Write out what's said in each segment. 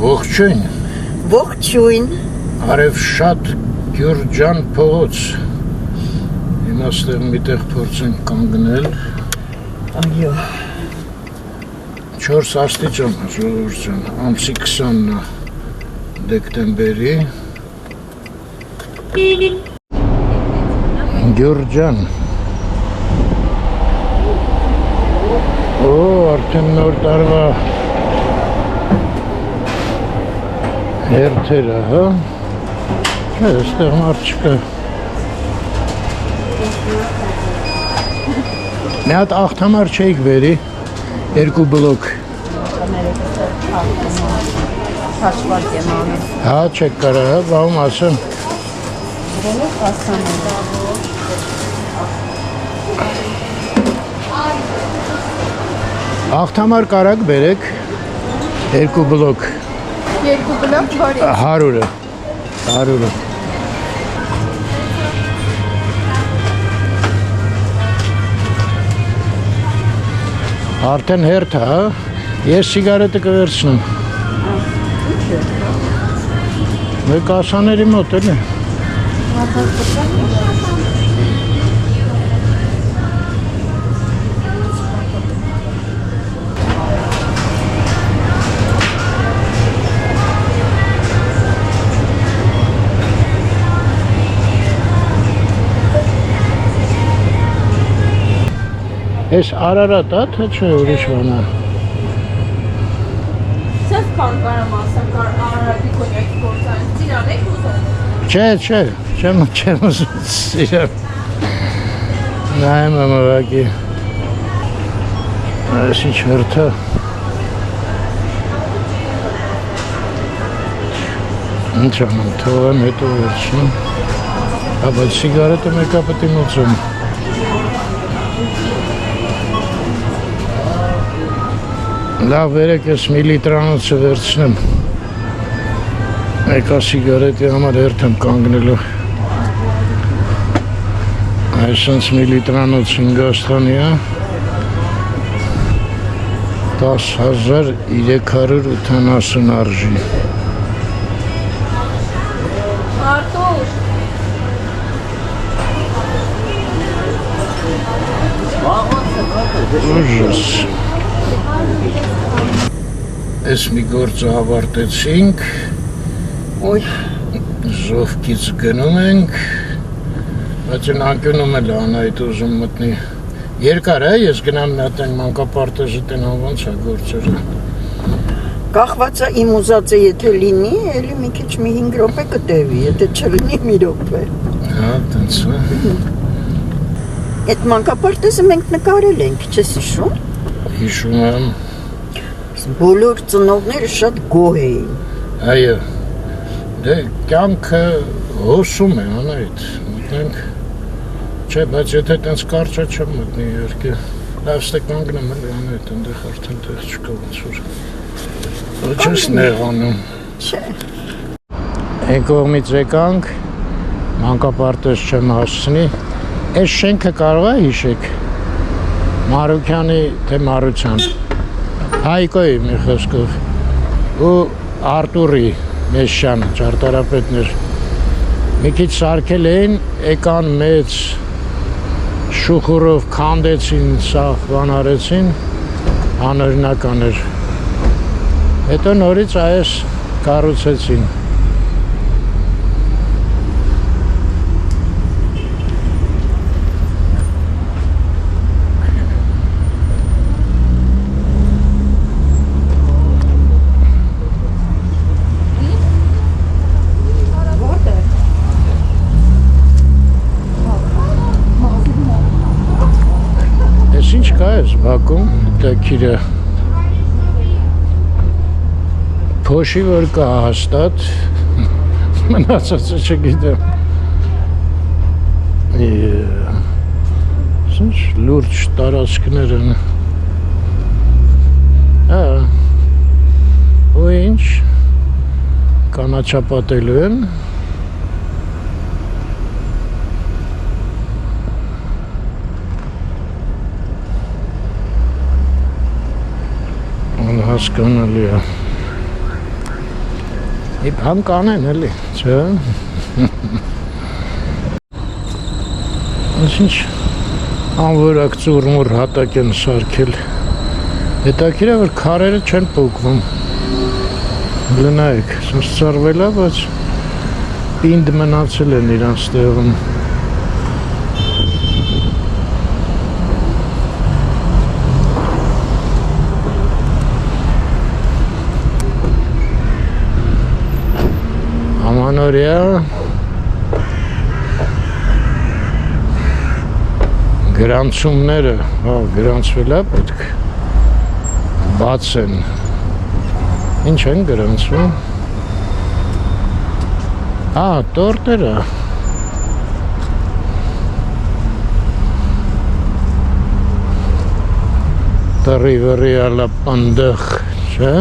Ողջույն։ Ողջույն։ Արևշատ Գյուրջան փողոց։ Հիմա ստեղ միտեղ փորձենք կանգնել։ Այո։ 4 աստիճան ժողովուրդ ջան, ամսի 20-ն դեկտեմբերի։ Գյուրջան։ Օ, արդեն նոր տարվա հերթերը, հա։ Այստեղ մարդ չկա։ Մի հատ աղթամար չէիք բերի, 2 բլոկ։ Հաշվարկ եմ անում։ Հա, չեք կարա, հա, բաղում ասեմ։ Բրոնով հասանում։ Աղթամար կարակ բերեք, 2 բլոկ։ 2 բլոկ որի։ 100-ը։ Արդեն հերթ է, հա։ Ես սիգարետը կվերցնեմ։ Մեկ ասաների մոտ էլի։ Ես Արարատ է, թե չէ ուրիշ բան է։ Սես բան կարամ ասեմ, Արարատի կոնյակի գործարան, ծիրան եք ուզում։ Չէ, չեմ ուզում սիրեմ։ Նայեմ եմ ուղղակի։ Այս ինչ հերթը։ Ինչ անեմ, թողեմ հետո վերջնում։ Բայց սիգարետը մեկա պետք է մոծում։ Լավ վերեք ես միլիտրանոցը վերցնեմ։ Եկա սիգարետի համար հերթ եմ կանգնելու։ Այսպես միլիտրանոց Հինգաստանի է 10,380 արժի։ Արտուր։ Ուժս։ Այս մի գործը ավարտեցինք, զովքից գնում ենք, բայց են անկյունում էլ անայդ ուզում մտնի, երկար է, ես գնամ մի հատ են մանկապարտեզը տնան ոնց է գործերը։ Կախված է իմ ուզածը եթե լինի, էլի մի քիչ մի 5 րոպե կտևի, եթե չլինի մի րոպե։ Հա, տենց է։ Այդ մանկապարտեզը մենք նկարել ենք, չես հիշում։ Հիշում եմ։ Բոլոր ծնողները շատ գոհ էին։ Այո, դե կյանքը հոսում է, անայդ, մտնենք, չէ, բայց եթե տենց կարճա չեմ մտնի երկե, լավ ստե կանգնեմ էլի անայդ, ընդեղ արդեն տեղ չկա ոնց որ, ոչ ես նեղանում։ Չէ։ Այն կողմից եկանք, մանկապարտեզ չեմ հասցնի, այս շենքը կարող է հիշեք, Մարուքյանի թե Մարության, Հայկոյի մի խոսքով ու Արտուրի Մեշյան ճարտարապետներ մի քիչ սարքել էին, եկան մեծ շուխուրով քանդեցին, սաղ բան արեցին, անօրինական էր։ Հետո նորից այս կառուցեցին։ Բակում, տակիրը փոշի որ կա հաստատ, մնացածը չգիտեմ։ Ինչ լուրջ տարածքներ են։ Ու ինչ կանաչապատելու են։ Հասկանալի է։ Իբ համ կանեն էլի, չէ։ Ինչ անվորակ ծուրմուր հատակ են սարքել։ Հետաքրքիր է, որ քարերը չեն պոկվում։ Լնայեք, սենց ծարվել է, բայց պինդ մնացել են իրանց տեղում։ Ամանորյա գրանցումները, գրանցվել է պետք բաց են։ Ինչ են գրանցվում։ Տորտերը։ Տրի վրի ալա պանդղ, չէ։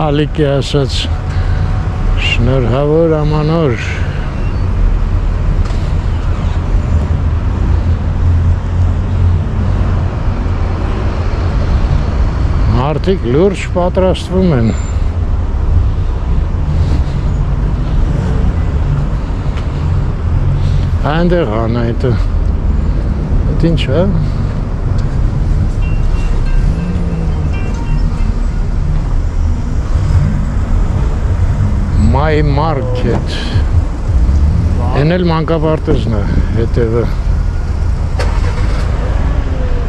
Ալիկի ասաց շնորհավոր ամանոր։ Մարդիկ լուրջ պատրաստվում են։ Այնտեղ անայտը։ Այդ ինչ է։ My Market։ Են էլ մանկապարտեզն է, հետևը։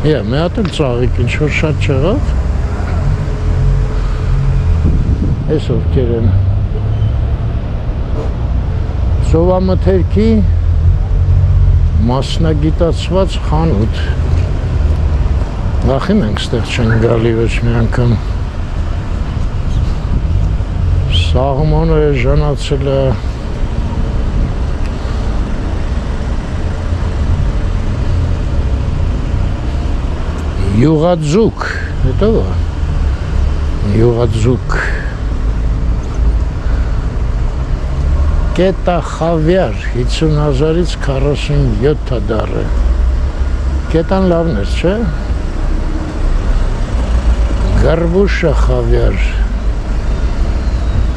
Մի հատ էլ ծաղիկ ինչ-որ շատ չեղավ։ Այս ովքեր են։ Սովամթերքի մասնագիտացված խանութ։ Վախիմ ենք ստեղ չեն գալի ոչ մի անգամ։ Սաղմոնը ժանացել է։ Յուղաձուկ, հետո է։ Յուղաձուկ։ Կետա խավյար 50,000-ից 47 դարը։ Կետան լավն էր, չէ։ Գարբուշա խավյար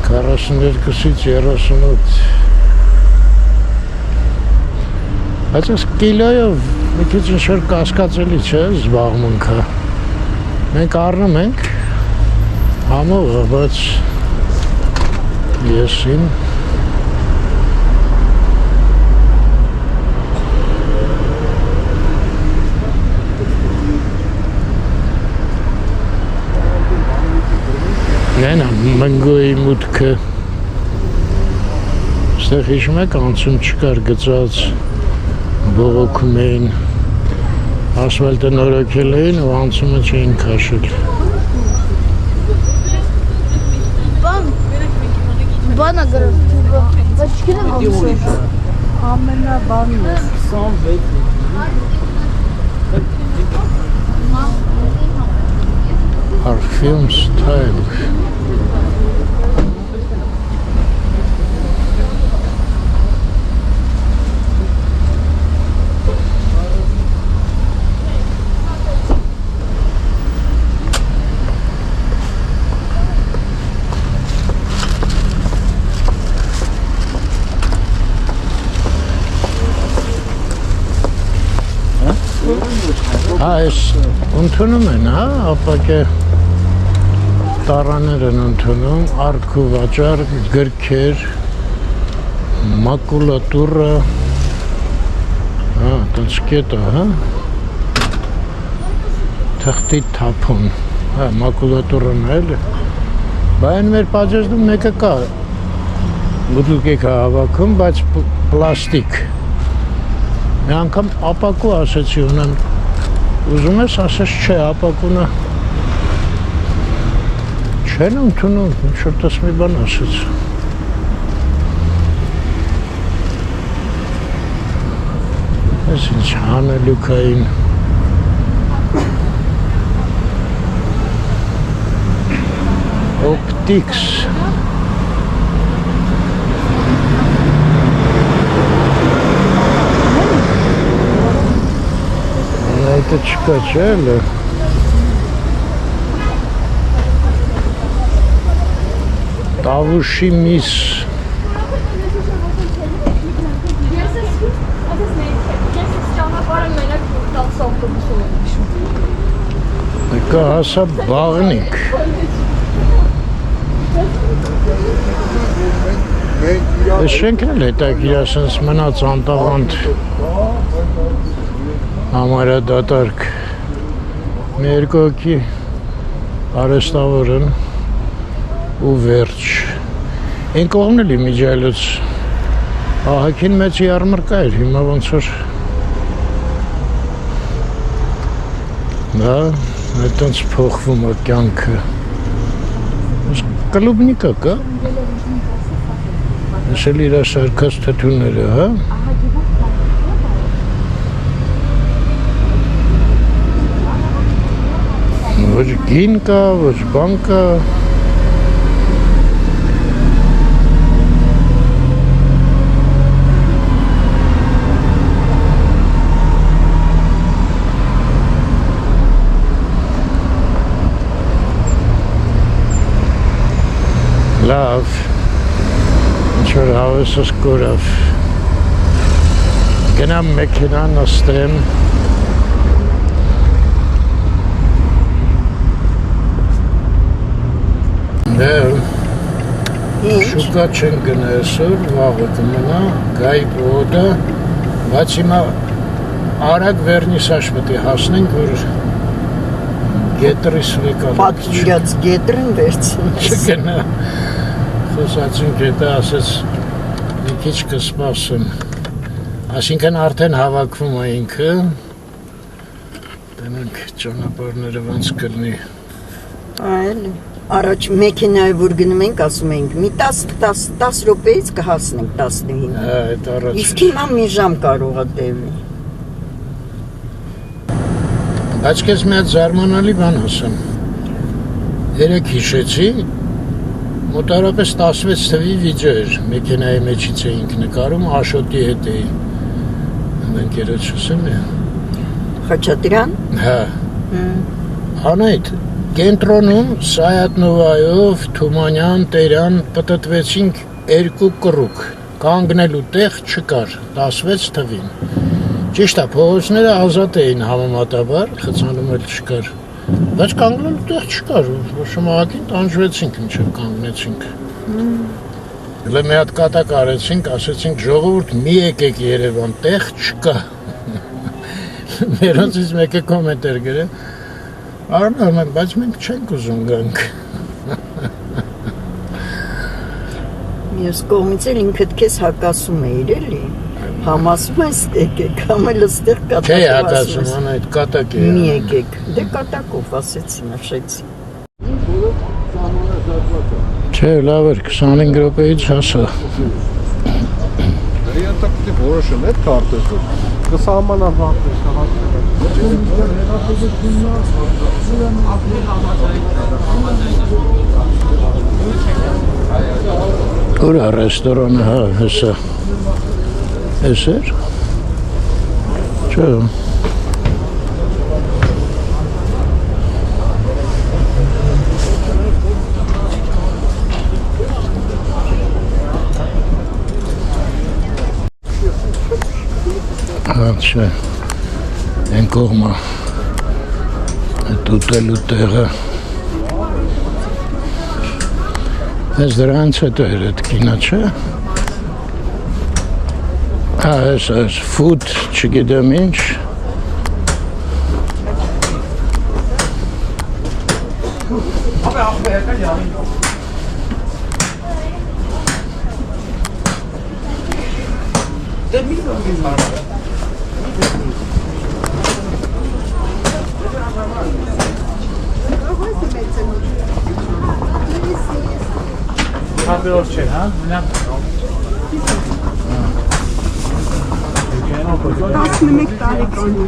42-ից 38։ Բայց այս կիլոյով մի քիչ ինչ-որ կասկածելի չէ զբաղմունքը։ Մենք առնում ենք համողը, բայց եսին Նենա, մնգոյի մուտքը Ստեղ հիշում եք անցում չկար գծած բողոքում էին ասվալտը նորոգել էին ու անցումը չէին քաշել Բանա գրում, բայց չգիտեմ ամսը ամենաբանն է 26 Parfum style Այս ընդունում են, ապակե տարաներ են ընդունում, արք ու վաճառ, գրքեր, մակուլատուրա, տենց կետը, թղթի թափուն, մակուլատուրան էլ, բայն մեր պաջեզնում մեկը կա, բուտուկ եք հավաքում, բայց պլաստիկ, մի անգամ ապակու ասեցի ունեմ, ուզում ես ասես չէ, ապակունը չեն ընդունում, ինչ-որ տես մի բան ասեց։ Ես ինչ հանելուկային Optics Это չկա չէ էլը Տավուշի միս։ Եկա հասա բաղնիկ։ Այս շենքն էլ հետաքրքիր է, ասես մնաց անտավանդ համարադատարկ։ Մի երկու հոգի արհեստավոր են ու վերջ։ Այն կողմն էլի միջայլոց ահագին մեծ յարմարկա էր, հիմա ոնց որ դա այդտենց փոխվում է կյանքը։ Կլուբնիկա կա։ Այս էլ իր սարքած թթուները, հա։ Ոչ գին կա, ոչ բան կա։ Լավ, ինչ-որ հավեսս կորավ, գնամ մեքենա նստեմ, շուկա չեն գնա այսօր, վաղը կմնա, գայի պողոդը, բայց հիմա արագ վերնիսաժ պետք է հասնենք, որ գետրիս վեկալ Պատվիրած գետրին վերցնես չգնա խոսացինք հետը ասեց մի քիչ կսպասեմ այսինքն արդեն հավաքվում է ինքը տենենք ճանապարհները ոնց կլինի Այլ առաջ մեքենայի որ գնում ենք ասում ենք մի 10 րոպեից կհասնենք 15 հա այդ առաջ իսկ հիմա մի ժամ կարող է տևի բայց քեզ մի հատ զարմանալի բան ասեմ երեք հիշեցի մոտարապես 16 թվի վիդեո էր մեքենայի մեջից էինք նկարում Աշոտի հետ էի ընկերոջս եմ Խաչատրյան հա Անայդ կենտրոնում Սայաթնովայով Թումանյան Տերյան պտտվեցինք երկու կռուկ կանգնելու տեղ չկար 16 թվին Ճիշտ է, փողոցները ազատ էին համեմատաբար, խցանում էլ չկար, բայց կանգնելու տեղ չկար, շմահակին տանջվեցինք, մինչև կանգնեցինք։ Հələ մի հատ կատակ արեցինք, ասեցինք ժողովուրդ մի եկեք Երևան, տեղ չկա։ Մերոնցից մեկը կոմենտար գրել, Արմեն, բայց մենք չենք ուզում գանք։ Մյուս կողմից էլ ինքդ քեզ հակասում էիր էլի Համասում ես եկեք, համ էլ ստեղ կատակով Չէ հակասում, անա այդ կատակ է Մի եկեք, դե կատակով ասեցի, նշեցի Չէ, լավ էր, 25 րոպեից հասա Ռիանտա պիտի որոշեմ այդ քարտեզ կսահմանավարտես Ուր է ռեստորանը, հա, հեսա Էս էր? Չէ Հա, չէ Են կողմա Այդ ուտելու տեղը Ես դրանց հետո էր այդ կինա, չէ? Այս ֆուդ չգիտեմ ինչ Հապերով չէ, հա? Մնամ 11 տարեկանի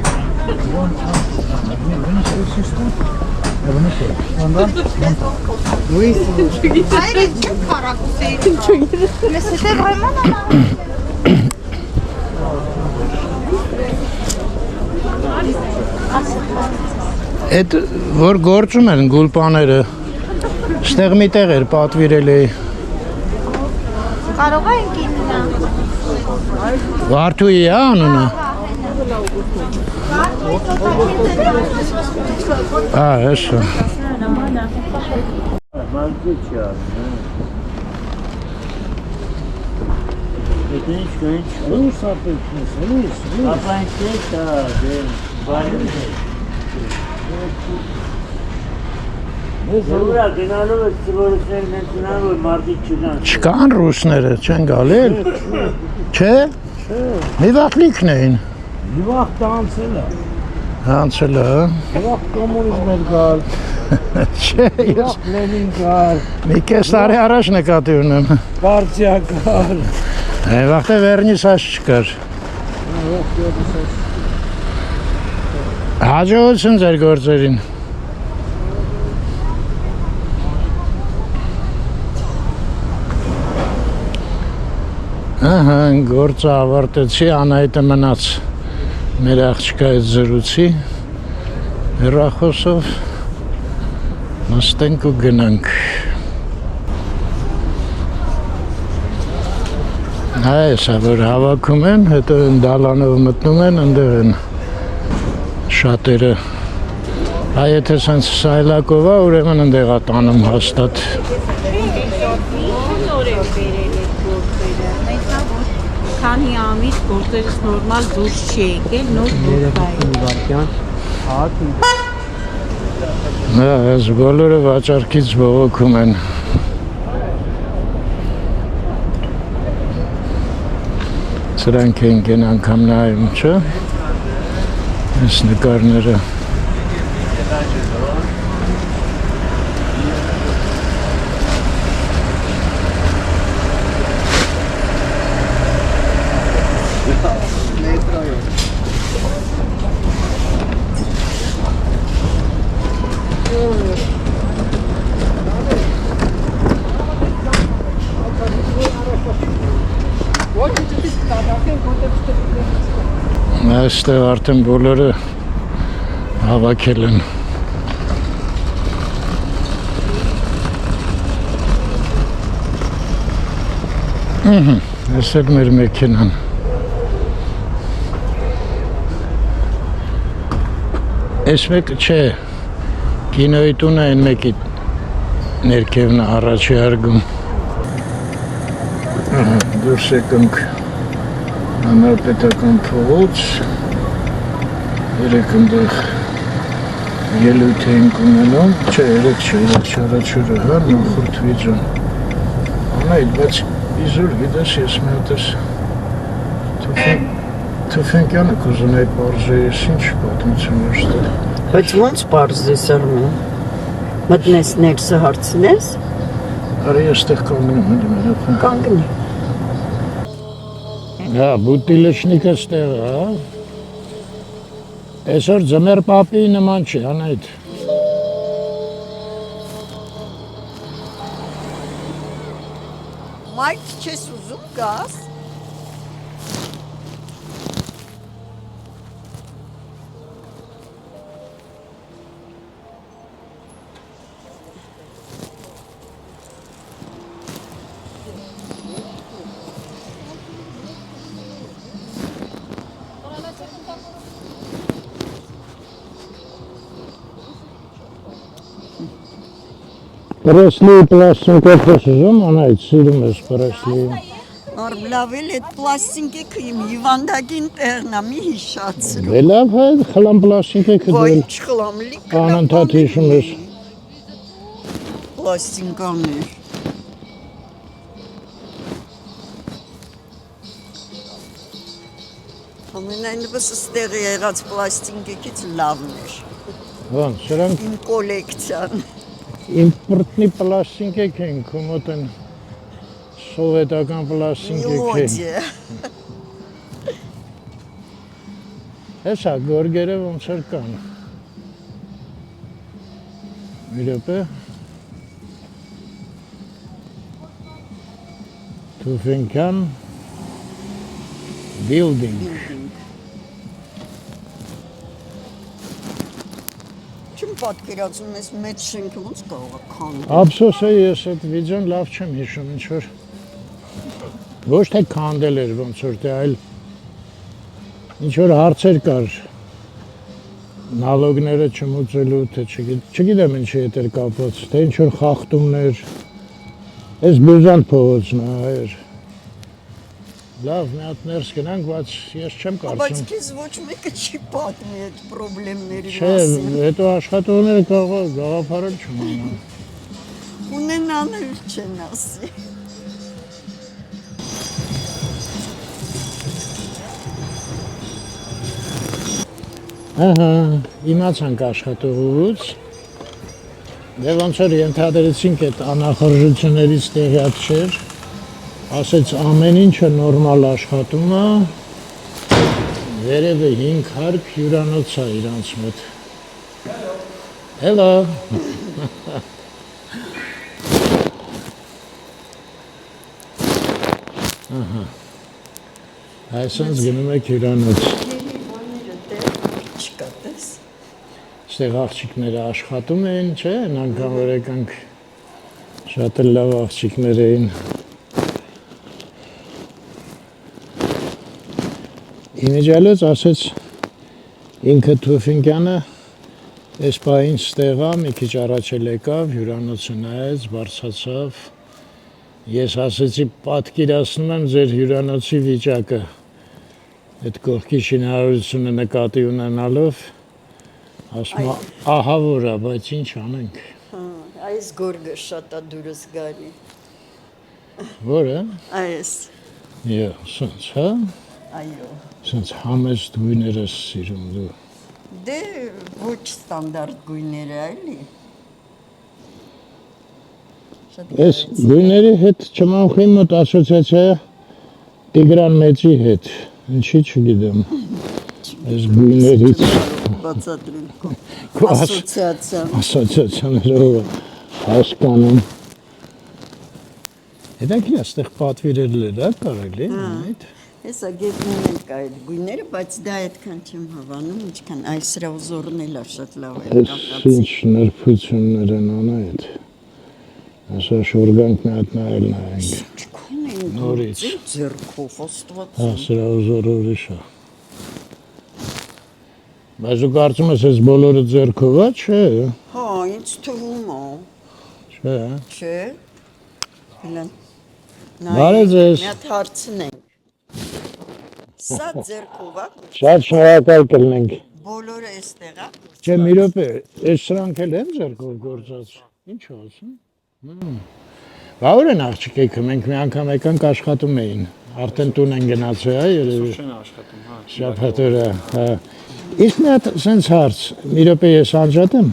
Հայրը չեմ քարակուսեի Mais c'était vraiment Այդ որ գործում են գուլպաները Ստեղ մի տեղ էր պատվիրել էի Կարող ենք իննա։ Վարդուի է անունը։ Էսա։ Չկան ռուսները, չեն գալել։ Չէ։ Մի վախլիկն էին։ Մի վաղ տանցել է։ Հանցել է։ Մի վաղ կոմունիզմ էր գալ։ Չէ, ես Լենին գալ։ մի կես տարի առաջ նկատի ունեմ։ Պարտիա գալ։ Այն վաղտե վերնիսաժ չկար։ Հաջողություն ձեր գործերին։ Ահա, գործը ավարտեցի, Անահիտը մնաց մեր աղջկա հետ զրուցի, հեռախոսով նստենք ու գնանք։ Այսա, որ հավաքում են, հետո դալանով մտնում են, ընդեղ են շատերը։ Եթե սենց սայլակով է, ուրեմն ընդեղ է տանում հաստատ։ Քանի ամիս գործերս նորմալ դուրս չի եկել, նոր գործային։ Այս բոլորը վաճառքից բողոքում են։ Սրանք են կեն անգամ նայում, չէ։ Այս նկարները։ Այստեղ արդեն բոլորը հավաքել են։ Այս էլ մեր մեքենան։ Այս մեկը չէ, կինոյի տունը այն մեկի ներքևն առաջի արգում։ Դուրս եկանք Հանրապետական փողոց, երեք ընդեղ ելույթ էինք ունենում, չէ, երեք չարաչուրը, հա, նախորդ վիճան։ Անայդ, բայց իզուր գիտես ես մի հատես Թուֆենկյանը կուզուն այդ պարզե ես ինչ պատմություն ոստեղ։ Բայց ոնց պարզես արմեն։ Մտնես ներսը հարցնես։ Արի եստեղ կանգնում եմ դիմերապը։ Կանգնի։ Հա, բուտիլեչնիկը ստեղ, հա։ Այսօր ձմեր պապի նման չի, Անահիտ։ Մայք չես ուզում գաս։ Պրեսլի պլաստինկով ես ուզում, Անահիտ, սիրում ես պրեսլի։ Արմլավել այդ պլաստինկը իմ հիվանդագին տեղն է, մի հիշացրու։ Դե լավ է, խլամ պլաստինկը Ոյ, դել։ չխլամ լիք։ Անընդհատ հիշում ես։ Պլաստինկաներ։ Ամենայնիվս ստեղի եղած պլաստինկից լավն էր։ Ոնց, սրանք Իմ կոլեկցիան։ իմպորտնի պլաստինկեք են, կոմոտ են սովետական պլաստինկեք են։ Միլոդիա։ Հեսա, գորգերը ոնց էր կան։ Մի րոպե։ Թուֆենկյան building։ Չեմ պատկերացնում ես մեծ շենքը ոնց կարող է քանդել։ Ափսոս է ես այդ վիդեոն լավ չեմ հիշում, ինչ որ Ոչ թե քանդել էր ոնց որ թե այլ ինչ որ հարցեր կար նալոգները չմուծելու թե չգիտեմ ինչի հետ էր կապված թե ինչ որ խախտումներ այս բյուզան փողոցն է այր լավ մի հատ ներս գնանք բայց ես չեմ Բայց կարծում քեզ ոչ մեկը չի պատմի այդ խնդիրների չէ մասին։ հետո աշխատողները գաղափարել չունենան Ունենանել չեն ասի։ Ահա, իմացանք աշխատողուց։ Դե ոնց որ ենթադրեցինք այդ անախորժություններից տեղյակ չէր, ասեց ամեն ինչը նորմալ աշխատում է, վերևը 5 հարկ հյուրանոց է իրանց մոտ։ Hello։ Ահա։ Այսինքն գնում եք հյուրանոց։ Չկա տես։ Ստեղ աղջիկները աշխատում էին, չէ՞, անգամ որ եկանք շատ լավ աղջիկներ էին։ Իմիջալոց ասեց ինքը Թուֆինկյանը այս պահին ստեղա մի քիչ առաջ եկավ, հյուրանոցը նայեց, բարձրացավ։ Ես ասեցի պատկերացնում եմ ձեր հյուրանոցի վիճակը։ Այդ կողքի շինարարությունը նկատի ունենալով ասում է ահավոր է, բայց ինչ անենք։ Այս գորգը շատ է դուրս գալի։ Որը։ Այս, Եա, սենց, հա։ այո։ Սենց համեստ գույները սիրում դու։ Դե ոչ ստանդարտ գույները էլի։ Այս գույների հետ չմանխի մոտ ասոցիացիա Տիգրան Մեծի հետ, ինչի չգիտեմ, այս գույներից բացատրել քո ասոցիացիա։ ասոցիացիաներով հասկանում։ Հետաքրքիր է, այստեղ պատվիրել էր, կարելի է, այդ։ Հեսա գետնին էլ կա այդ գույները, բայց դա այդքան չեմ հավանում, ինչքան այս սրա ուզորն էլ է շատ լավ է Այս ինչ նրբություններ են անա այդ։ Ասա շորգանք մի հատ նայել նայենք։ Նորից։ Ձերքով ոստված։ Հա, սրա ուզոր ուրիշ է։ Բայց դու կարծում ես այս բոլորը ձեռքով է, չէ։ Հա, ինձ թվում է։ Չէ։ Չէ։ Հլան։ Բարև ձեզ։ Մի հատ հարցնենք։ Սա ձերքով է։ Շատ շնորհակալ կլինենք։ Բոլորը էստեղ է։ Չէ, մի րոպե, այս սրանք էլ են ձեռքով գործած։ Ինչ ասում։ Բա ուր են աղջիկեքը, մենք մի անգամ եկանք աշխատում էին։ Արդեն տուն են գնացել, հա, երևի։ Շեն աշխատում, հա։ Շաբաթօրը, հա։ Իսկ մի հատ սենց հարց, մի րոպե ես անջատեմ։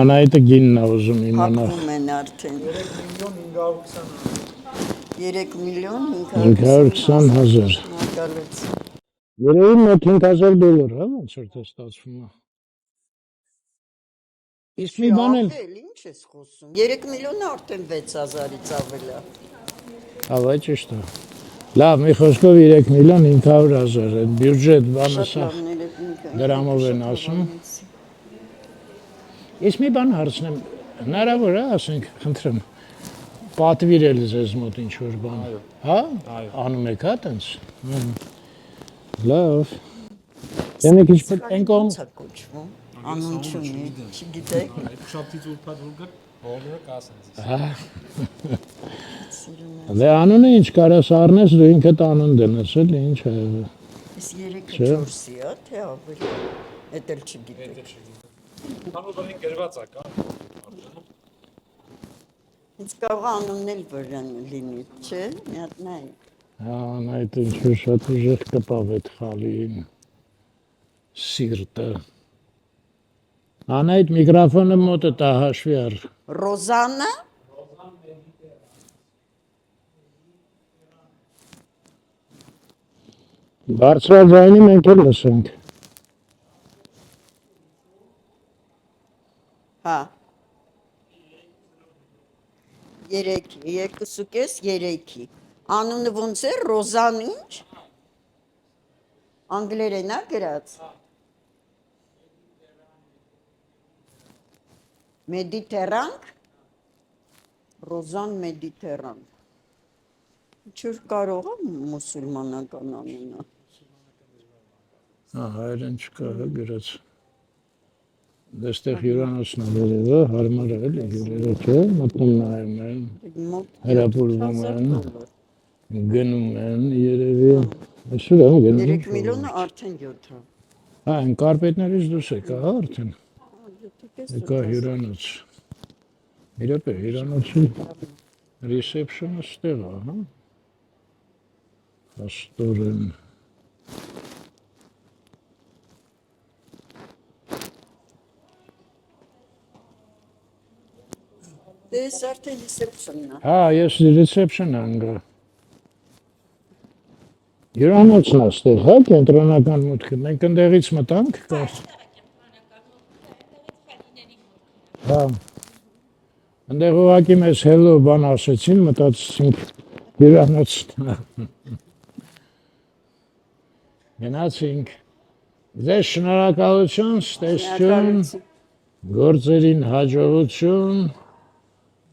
Անահիտը գինն է ուզում իմանալ։ Հակվում են արդեն։ 3 միլիոն 520 հազար։ Մակալեց։ Երևի մոտ 5000 դոլար, հա, ոնց որ թե ստացվում է։ Իսկ մի բան էլ։ Ինչ ես խոսում։ 3 միլիոնը արդեն 6000-ից ավել է։ Ավա ճիշտ է։ Լավ, մի խոսքով 3 միլիոն 500 հազար, այդ բյուջետ բանը սա դրամով են ասում։ Ես մի բան հարցնեմ, հնարավոր է, ասենք, խնդրեմ, պատվիրել ձեզ մոտ ինչ-որ բան, հա? Անում եք, հա, տենց։ Լավ։ Դե մի քիչ են կողմ։ Անուն չունի, չգիտեք։ Շաբթից ուրբաթ ուրգը բոլորը կասեն։ Դե անունը ինչ կարաս առնես, դու ինքդ անուն դնես, էլի ինչ է։ Ես 3-4-ի է, թե ավելի։ Էդ էլ չգիտեք։ Անունը գրված է, կա։ Ինձ կարող անունն էլ վրան լինի, չէ՞, մի հատ նայ։ Հա, այդ ինչ-որ շատ ուժեղ կպավ այդ խալին, սիրտը։ Անայդ միկրոֆոնը մոտը տա հաշվի առ։ Ռոզանա։ Բարձրաձայնի մենք էլ լսենք։ Հա։ 3-ի, 2.5-3-ի։ Անունը ոնց է, Ռոզան ինչ։ Անգլերեն է գրած։ Մեդիտերանք։ Ռոզան Մեդիտերանք։ Չոր կարող է մուսուլմանական անունը։ Հայերեն չկա, գրած։ Դեստեղ հյուրանոցն է վերևը, հարմար է, էլի հյուրերը չէ, մտնում նայում են, հրապուրվում են, գնում են երևի։ Այսօր եմ գնում։ 3 միլիոնը արդեն 7-ը։ Այն կարպետներից դուրս եկա, արդեն։ Եկա հյուրանոց։ Մի րոպե, հյուրանոցի ռիսեպշնը ստեղ է, հա։ Աստորեն։ Դες արդեն ռիսեպշնն է։ Հա, ես ռիսեպշն անգա։ Հյուրանոցն է ստեղ, հա, կենտրոնական մուտքը։ Մենք ընդեղից մտանք, կարծ։ Հա։ Ընդեղ ուղղակի մեզ հելո բան ասեցին, մտածեցինք հյուրանոցն է։ Գնացինք։ Ձեզ շնորհակալություն, ստեսություն, գործերին հաջողություն,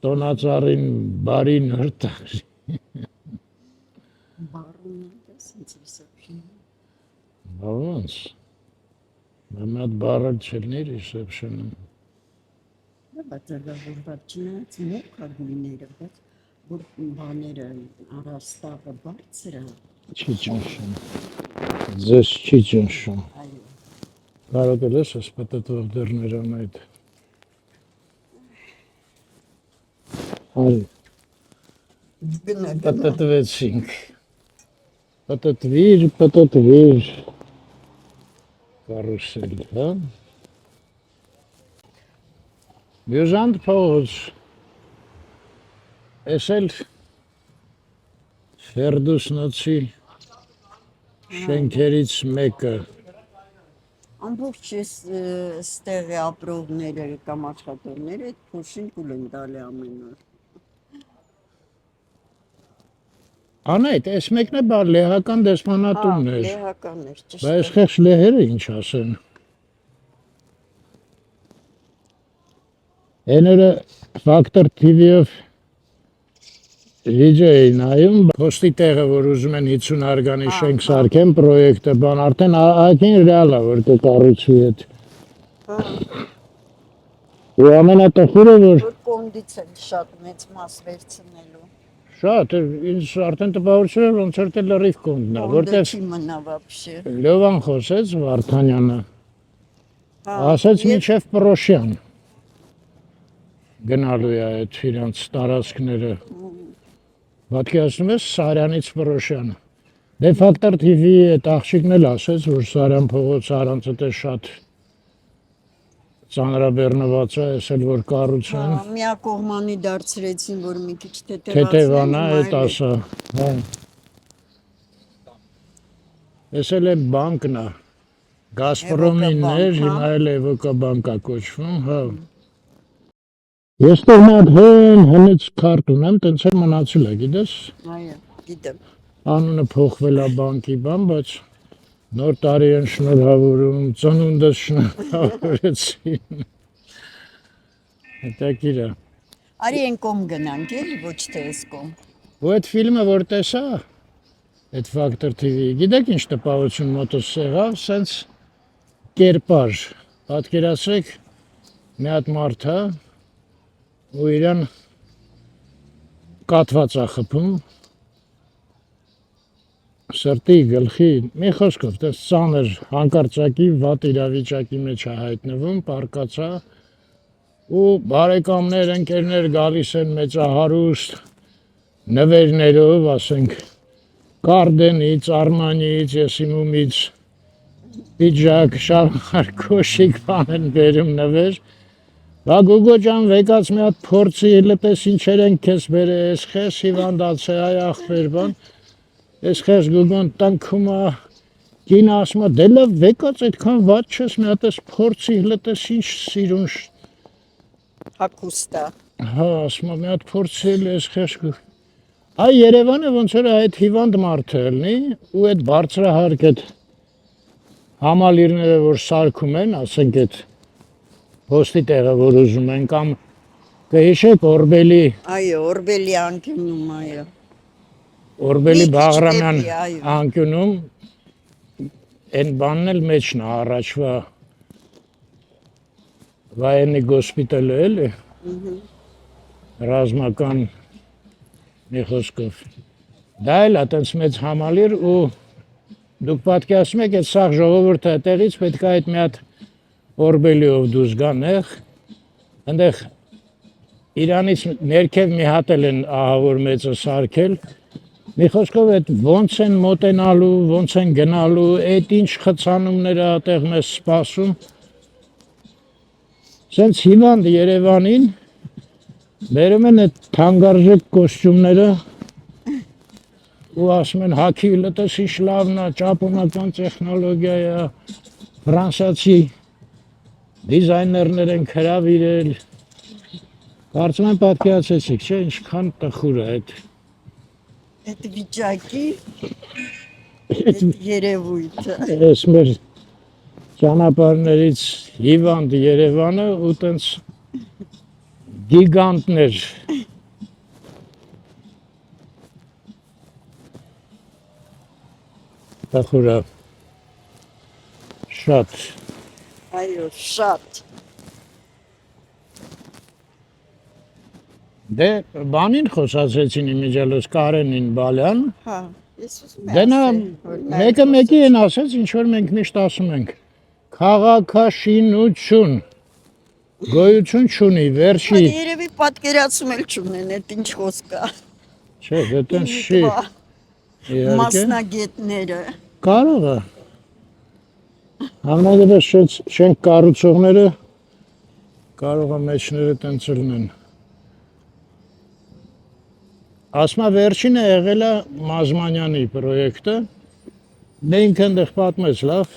տոնածառին բարի նոր տարի։ Բարուն է, սենց ռիսեպշն։ Ոնց։ Մամատ բարը չլինի ռիսեպշնը։ Բայց որ չնայած մոք արգույները, բայց որ բաները առաստաղը բարձր է։ Չի ճնշում։ Ձեզ չի ճնշում։ Այո։ Կարող ես ես պատտվող դռներան այդ։ Այ, Գնա, պատտվեցինք։ Պատտվիր, կարուսել, հա։ Բյուզանդ փողոց, ես էլ Ֆերդուսնոցի շենքերից մեկը, ամբողջ ես ստեղի ապրողները կամ աշխատողները այդ փոշին կուլ են տալի ամեն օր։ անայդ, ես մեկն է բար լեհական դեսպանատումն էր, Լեհական էր, ճիշտ բայց է։ խեղճ լեհերը ինչ ասեն։ Էները Factor TV-ով վիդեո էի նայում, փոստի տեղը, որ ուզում են 50 արգանի շենք սարքեն պրոյեկտը, բան արդեն ակին ռեալ է, որ կկառուցվի այդ։ Ու ամենատխուրը, որ Որ կոնդից են շատ մեծ մաս վերցնելու։ շատ, ինձ արդեն տպավորություն էր, ոնց որ թե լրիվ կոնդն է, Կոնդը որտեղ չի մնա վաբշե։ Լևան խոսեց Վարդանյանը, ասեց մինչև Պրոշյան գնալու է այդ իրանց տարածքները։ Պատկերացնում ես Սարյանից Պրոշյանը։ Դե Factor TV-ի այդ աղջիկն էլ ասեց, որ Սարյան փողոց առանց այդ շատ ծանրաբեռնված է, ես էլ որ կառուցեն։ Միակողմանի դարձրեցին, որ մի քիչ Թեթևանա այդ ասա։ Հա։ Ես էլ է բանկն է, Գազպրոմինն էր, հիմա էլ Էվոկա բանկ է կոչվում, հա։ Ես տեղ մի հատ հնից քարտ ունեմ, տենց էլ մնացել է, գիտես։ Այո, գիտեմ։ Անունը փոխվել է բանկի բան, բայց նոր տարի են շնորհավորում, ծնունդս շնորհավորեցին։ Հետաքրքիր է։ Արի են կողմ գնանք, էլի ոչ թե էս կողմ։ Ու այդ ֆիլմը որ տեսա, այդ Factor TV-ի, գիտեք ինչ տպավորություն մոտս եղավ, սենց կերպար, պատկերացրեք մի հատ մարդ է, ու իրան կատված է խփում, սրտի, գլխի, մի խոսքով, տես ծանր հանկարծակի վատ իրավիճակի մեջ է հայտնվում, պարկած է, ու բարեկամներ, ընկերներ գալիս են մեծահարուստ նվերներով, ասենք, Կարդենից, Արմանիից, Եսիմումից, պիջակ, շալվար, կոշիկ բան են բերում նվեր, բա Գուգո ջան վեկած մի հատ փորձի լպես ինչեր են քեզ բերել, ես խես հիվանդացել, այ ախպեր բան, ես խես Գուգոն տնքում է, կինը ասում է, դե լավ վեկած այդքան վատ չես, մի հատ ես փորձի լպես ինչ սիրուն, Հակուստա։ հա, ասում է, մի հատ փորձել ես խես Այ Երևանը ոնց որ այդ հիվանդ մարդը ելնի ու այդ բարձրահարկ այդ համալիրները որ սարքում են, ասենք այդ հոստի տեղը որ ուզում են կամ կհիշեք Օրբելի Այո, Օրբելի անկյունում, այո։ Օրբելի Մի քիչ Բաղրամյան դեպի, այո։ անկյունում այն բանն էլ մեջն է առաջվա վայենի գոսպիտալը էլի ռազմական մի խոսքով դա էլ է տենց մեծ համալիր ու դուք պատկերացնում եք այդ սաղ ժողովուրդը այդտեղից պետք է այդ մի հատ օրբելիով դուրս գա նեղ այնտեղ Իրանից ներքև մի հատ էլ են ահավոր մեծը սարքել մի խոսքով այդ ոնց են մոտենալու ոնց են գնալու այդ ինչ խցանումները այդտեղ մեզ սպասում սենց հիվանդ Երևանին բերում են այդ թանկարժեք կոստյումները ու ասում են հագի լտես ինչ լավն է ճապոնական տեխնոլոգիա է ֆրանսիացի դիզայներներ են հրավիրել կարծում եմ պատկերացեցիք չէ ինչքան տխուր է Այդ վիճակի երևույթը այս մեր ճանապարհներից հիվանդ Երևանը ու տենց գիգանտներ տխուր է շատ այո շատ դե բանին խոսացեցին իմիջիալոց Կարենին Բալյան հա ես ուզում դե նա ասել, որ նա մեկը մեկի են ասեց ինչ որ մենք միշտ ասում ենք քաղաքաշինություն գոյություն չունի վերջի երևի պատկերացում էլ չունեն այդ ինչ խոսք է չէ դա տենց չի իհարկե մասնագետները կարող է համենայնիվ շենք կառուցողները կարող է մեջները տենց լինեն ասма վերջինը եղել է Մազմանյանի պրոյեկտը դե ինքը այնտեղ պատմեց լավ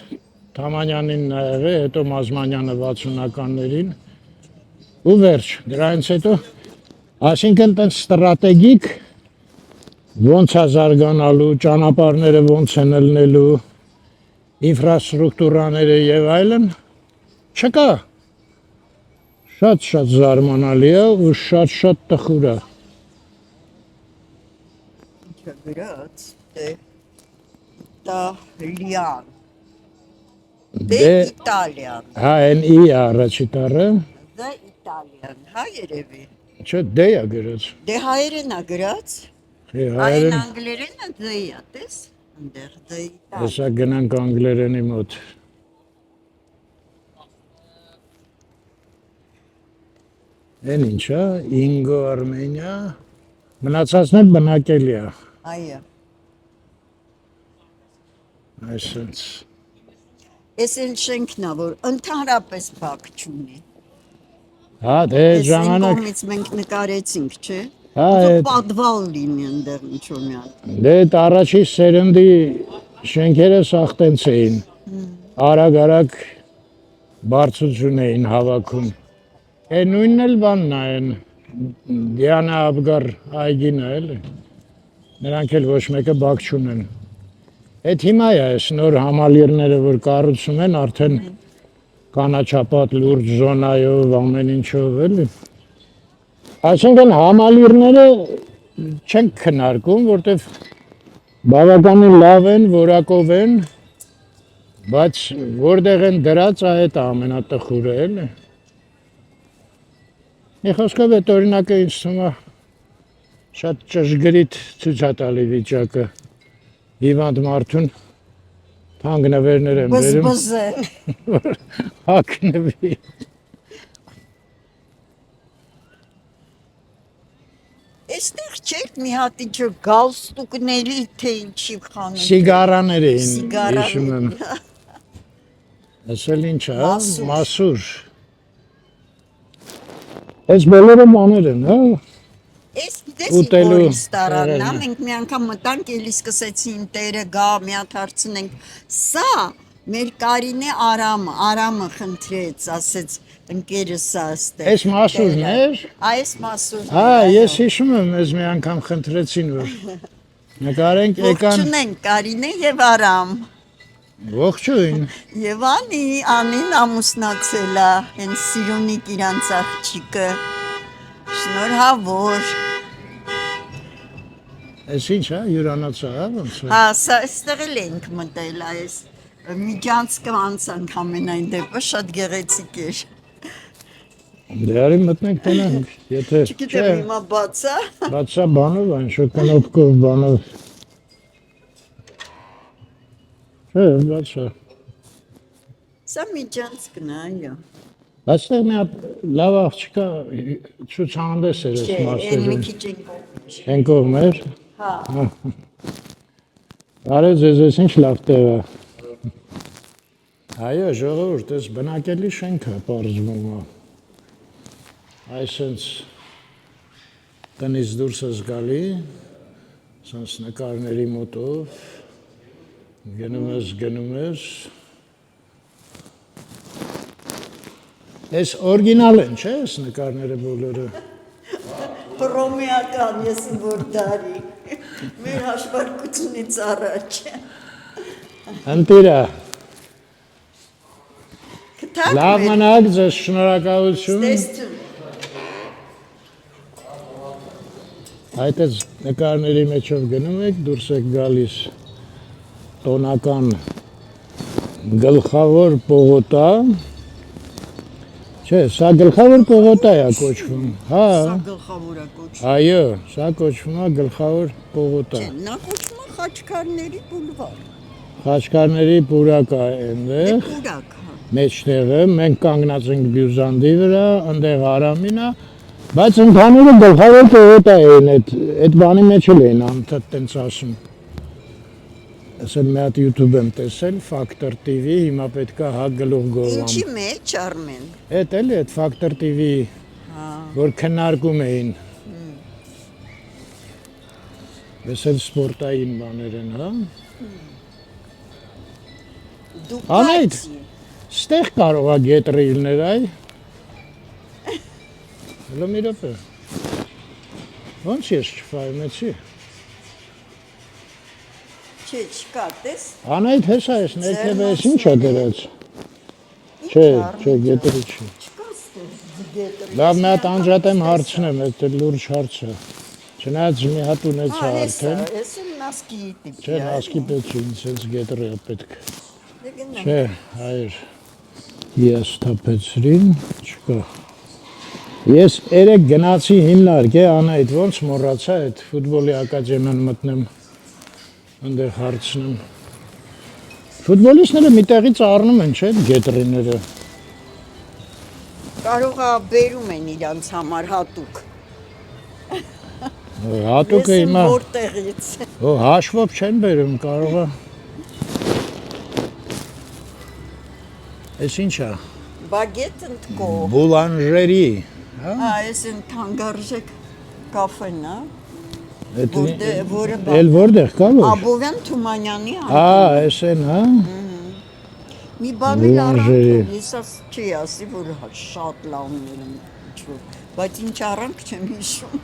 Թամանյանին նա եղել հետո Մազմանյանը 60-ականներին ու վերջ դրանից հետո այսինքն տենց ստրատեգիկ ոնց է զարգանալու ճանապարհները ոնց են ելնելու ինֆրաստրուկտուրաները եւ այլն չկա շատ զարմանալի է ու շատ տխուր է գրած Իտալիան դե Իտալիան հա այն ի առաջի տառը դա Իտալիան հա երևի չէ դե է գրած դե հայերեն է գրած այն հայերեն անգլերենը դե է տես այնտեղ դե Իտալիան հեսա գնանք անգլերենի մոտ Են ինչ է ինգո Արմենիա մնացածն էլ բնակելի է այո այսպես Էս են շենքն է, որ ընդհանրապես բակ չունի հա դե Էս ժամանակ կողմից մենք նկարեցինք, չէ հա Պատվալ լինի այնտեղ ինչ-որ մի հատ դե այդ առաջի սերնդի շենքերը սաղ տենց էին արագ բարձություն էին հավաքում Այն նույնն էլ բանն է այն Դիանա Աբգար այգին է էլի նրանք էլ ոչ մեկը բակ չունեն Այդ հիմա է այս նոր համալիրները որ կառուցում են արդեն կանաչապատ լուրջ զոնայով ամեն ինչով էլի Այսինքն համալիրները չեն քննարկում որտեվ բավականին լավ են որակով են բայց որտեղ են դրած այդ ամենատխուրը էլի Մի խոսքով այդ օրինակը ինձ թվում է շատ ճշգրիտ ցույց է տալի վիճակը հիվանդ մարդուն թանգնվերներ են բերում Բզբզեն հագնվի Այստեղ չէր մի հատ ինչ գալստուկների թե ինչի խանութ Սիգարաներ էին հիշում եմ Սիգարաներ Ասել ինչ է Մասուր։ մասուր Այս բոլորը մաներ են հա Էս գիտես Ուտելու որ ստարանն է, տեղերն։ մենք մի անգամ մտանք, էլի սկսեցին տերը գա, մի հատ հարցնենք։ Սա մեր Կարինե Արամը խնդրեց, ասեց ընկերս սա ստեղ։ Այս մասուրն էր Այս մասուրն։ Հա ես հիշում եմ ես մի անգամ խնդրեցին որ նկարենք եկան Ողջունենք Կարինե եւ Արամ։ ողջույն Եվ Անին ամուսնացել է, հենց Սիրունիկ իրանց աղջիկը։ Շնորհավոր։ Էս ինչ է, հյուրանոցը, հա, ոնց է։ Հա, սա այստեղ էլ ենք մտել այս միջանցքը անցանք ամենայն դեպս շատ գեղեցիկ էր։ Դե արի մտնենք տնանք, եթե Չգիտեմ հիմա բաց է։ բացա բանով, այն շոկանովկով բանով։ Չէ, բացա։ Սա միջանցքն է, այո։ Այստեղ մի հատ լավ աղջիկա ցուցահանդես էր Չէ, այս այն մի մասերում։ քիչ ենք կողմից։ Են կողմեր։ Հա։ Արե ձեզ ինչ լավ տեղ է։ Այո, ժողովուրդ, այս բնակելի շենք է, պարզվում է։ Այսինց տնից դուրս ես գալի, սենց նկարների մոտով, գնում ես, Այս օրիգինալ են, չէ՞, այս նկարները բոլորը։ Պրոմիական, ես որ դարի։ Մեր հաշվարկությունից առաջ։ Ընտիրա, Կտակ լավ մնաք, ձեզ շնորհակալություն։ Ստեսություն։ Այդ այս նկարների մեջով գնում եք, դուրս եք գալիս տոնական գլխավոր պողոտա, չէ, սա գլխավոր պողոտա է կոչվում, հա, Սա գլխավոր է կոչվում։ այո, սա կոչվում է գլխավոր պողոտա, Չէ, նա կոչվում է Խաչքարների բուլվար։ խաչքարների պուրակա Դե այնտեղ, պուրակ, հա։ մեջտեղը, մենք կանգնած ենք բյուզանդի վրա, ընդեղ արամին է, բայց ընդհանուրը գլխավոր պողոտա էին, այդ բանի մեջ էլ էին անդադ տենց ասում։ Ասել մի հատ YouTube եմ տեսել, Factor TV, հիմա պետքա հա գլուխ գովամ։ Ինչի մեջ, Արմեն։ Էդ էլի, այդ Factor TV, որ քննարկում էին։ Ես էլ սպորտային բաներ են, հա։ Դու Անայդ, կացի։ ստեղ կարող է գետրի լիներ, այ։ Հլո մի րոպե։ Ոնց ես չֆայմեցի։ Չէ, չկա, տես։ Անայդ հեսա ես, ներքևը ես ինչ է դրած։ Չէ, գետրի չի։ Չկա ստեղ գետը։ Լավ, մի հատ անջատեմ հարցնեմ, այդ լուրջ հարց է։ Չնայած մի հատ ունեցա արդեն։ Ես էլ նասկի տիպ։ Չէ, ասկի պետք չի, ինձ ես գետրի է պետք։ Դե գնա։ Չէ, հայր, ես թապեցրին, չկա։ Ես երեք գնացի հիմնարկ է, Անայդ, ոնց մոռացա այդ ֆուտբոլի ակադեմիան մտնեմ, ընդեղ հարցնեմ։ Ֆուտբոլիստները մի տեղից առնում են, չէ, գետրիները։ Կարող է բերում են իրանց համար հատուկ։ Հատուկը Ես հիմա, որտեղից։ հաշվով չեն բերում, կարող է։ Ես ինչ է, Բագետ ընդկո։ բուլանժերի, Հա, ես են թանգարժեք կաֆեն, հա։ Որը էլ որտեղ կա որ։ Աբովյան Թումանյանի Ա, ես են, հա։ մի բան էլ Բուլանժերի։ առանք, ես չի ասի, որ շատ լավներ են, բայց ինչ առանք չեմ հիշում։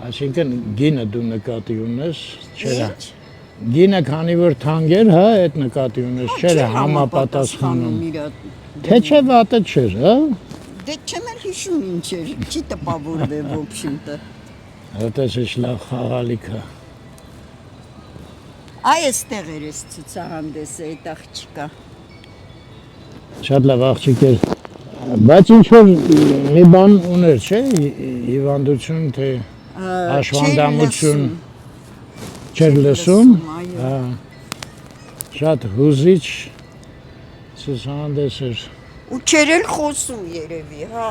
Այսինքն գինը դու նկատի ունես, չէ։ Ինչ? Գինը քանի որ թանկ էր, հա, այդ նկատի ունես, չէ համապատասխանում։ Թե չէ վատը չէր, հա։ Դե չեմ էլ հիշում ինչ էր, չի տպավորվել в общем-то։ Հատես էս լավ խաղալիք է։ Այստեղ էր էս ցուցահանդեսը, այդ աղջիկա։ Շատ լավ աղջիկ էր։ Բայց ինչ որ մի բան ուներ, չէ, հիվանդություն, թե հաշվանդամություն չէր լսում։ Հա։ Շատ հուզիչ ցուցահանդես էր։ Ու չեր էլ խոսում երևի, հա։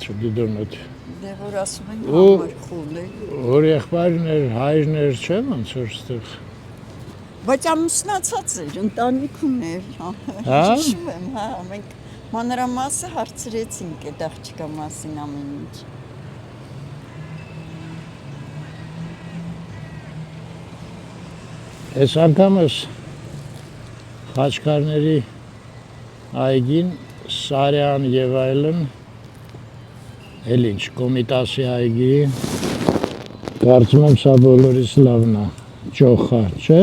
Չգիտեմ այդ։ Դե որ ասում են համար խոլ է։ Որ եղբայրներ, հայրներ չէ ոնց որ ստեղ։ Բայց ամուսնացած էր, ընտանիք ուներ։ Հա։ Հիշում եմ, հա, մենք մանրամասը հարցրեցինք այդ աղջիկա մասին ամեն ինչ։ Այս անգամս Խաչքարների այգին Սարյան եւ այլն էլ ինչ Կոմիտասի այգի կարծում եմ սա բոլորից լավն է ճոխա, չէ՞։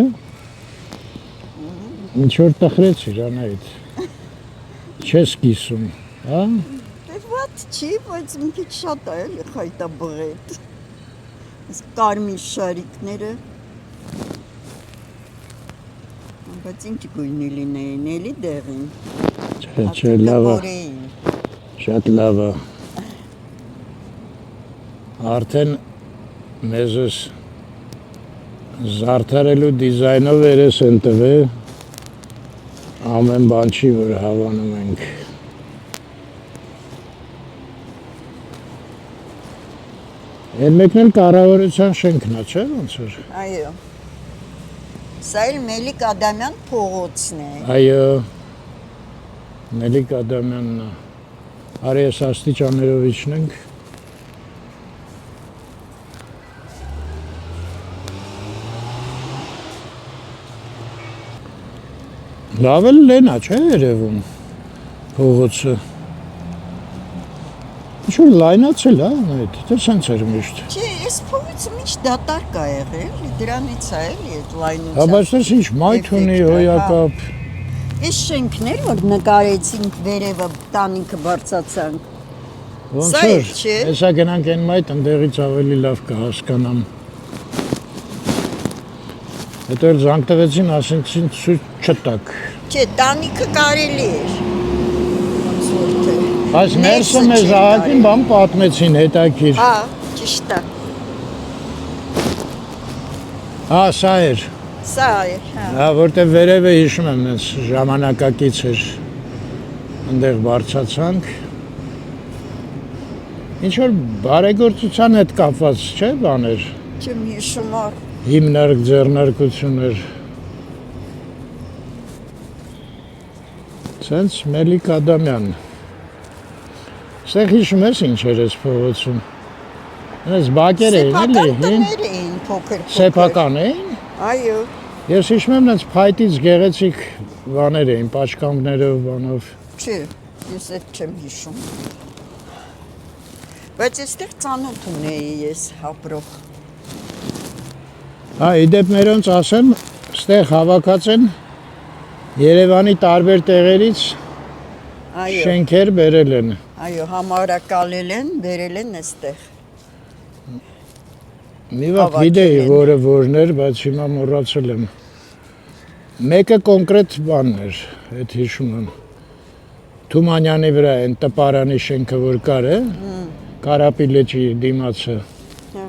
Ինչ որ տխրեցիր Անայդ։ Չես կիսում, հա։ Դե ված չի, բայց մի քիչ շատ է էլի խայտաբղետ։ Կարմիր շարիկները։ Բայց ինչ գույնի լինեին, էլի դեղին։ Չէ, լավ է, Կորեին։ շատ լավ է։ Արդեն մեզս զարդարելու դիզայնով երես են տվել, ամեն բան չի, որ հավանում ենք։ Են մեկն էլ կառավարության շենքն է, չէ՞ ոնց որ։ Այո։ Սա էլ Մելիք Ադամյան փողոցն է։ Այո, Մելիք Ադամյանն է։ Արի ես աստիճաններով իջնենք։ Լավ էլ լենա, չէ՞ երևում փողոցը։ Ինչ-որ լայնացել է, այդ, դա սենց էր միշտ։ Չէ, այս փողոցը միշտ դատարկ է եղել, դրանից է էլի այդ Հա, լայնության։ բայց դες ինչ մայթ ունի, էֆեկտը, հոյակապ։ Այս շենքներ, որ նկարեցինք վերևը տանիքը բարձացանք։ Ոնց Սա որ, էլ չէ։ հեսա գնանք այն մայթ, ընդեղից ավելի լավ կհասկանամ։ Հետո էլ զանգ տվեցին, ասեցին ցույց չտակ։ Չէ, տանիքը կարելի էր։ Ոնց որ թե։ Բայց ներսը մեզ չէր ահագին կարելի։ բան պատմեցին հետաքրքիր։ Հա, ճիշտ է։ Հա, սա էր։ Սա էր, հա։ Հա, որտեղ վերևը հիշում եմ, նենց ժամանակակից էր։ Այնտեղ բարձացանք։ Ինչ որ բարեգործության հետ կապված, չէ՞, բաներ։ Չեմ հիշում ար։ Հիմնարկ ձեռնարկություններ։ Սենց Մելիք Ադամյան։ Ստեղ հիշում ես ինչ էր այս փողոցում։ Այս բակեր էին, էլի, հին Տներ էին փոքր։ սեփական էին։ Այո։ Ես հիշում եմ, նենց փայտից գեղեցիկ բաներ էին, պաչկամներով, բանով։ Չէ, ես այդ չեմ հիշում։ Բայց այստեղ ծանոթ ունեի ես հապրող։ Հա, իդեպ մերոնց ասեմ, ստեղ հավաքած են Երևանի տարբեր տեղերից Այո, շենքեր բերել են։ այո, համարակալել են, բերել են այստեղ։ Մի վաղ Հավաքել գիտեի, են։ որը որն էր, բայց հիմա մոռացել եմ։ Մեկը կոնկրետ բանն էր, այդ հիշում եմ։ Թումանյանի վրա այն տպարանի շենքը որ կար է, Կարապի լճի դիմացը։ Հա։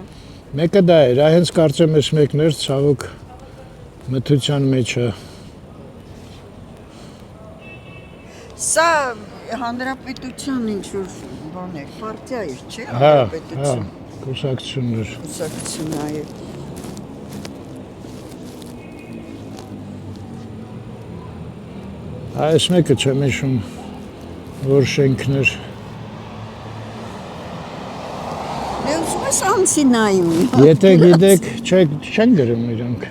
Մեկը դա էր, հենց կարծեմ ես մեկն էր, ցավոք մթության մեջ է։ Սա հանրապետության ինչ-որ բան է, պարտիա էր, չէ՞, Հա, հա, հանրապետություն, կուսակցություններ։ կուսակցություն, այո։ Այս մեկը չեմ հիշում, որ շենքն էր։ Դե ուզում ես անցի նայում։ Եթե գիտեք, չեն գրում իրանք։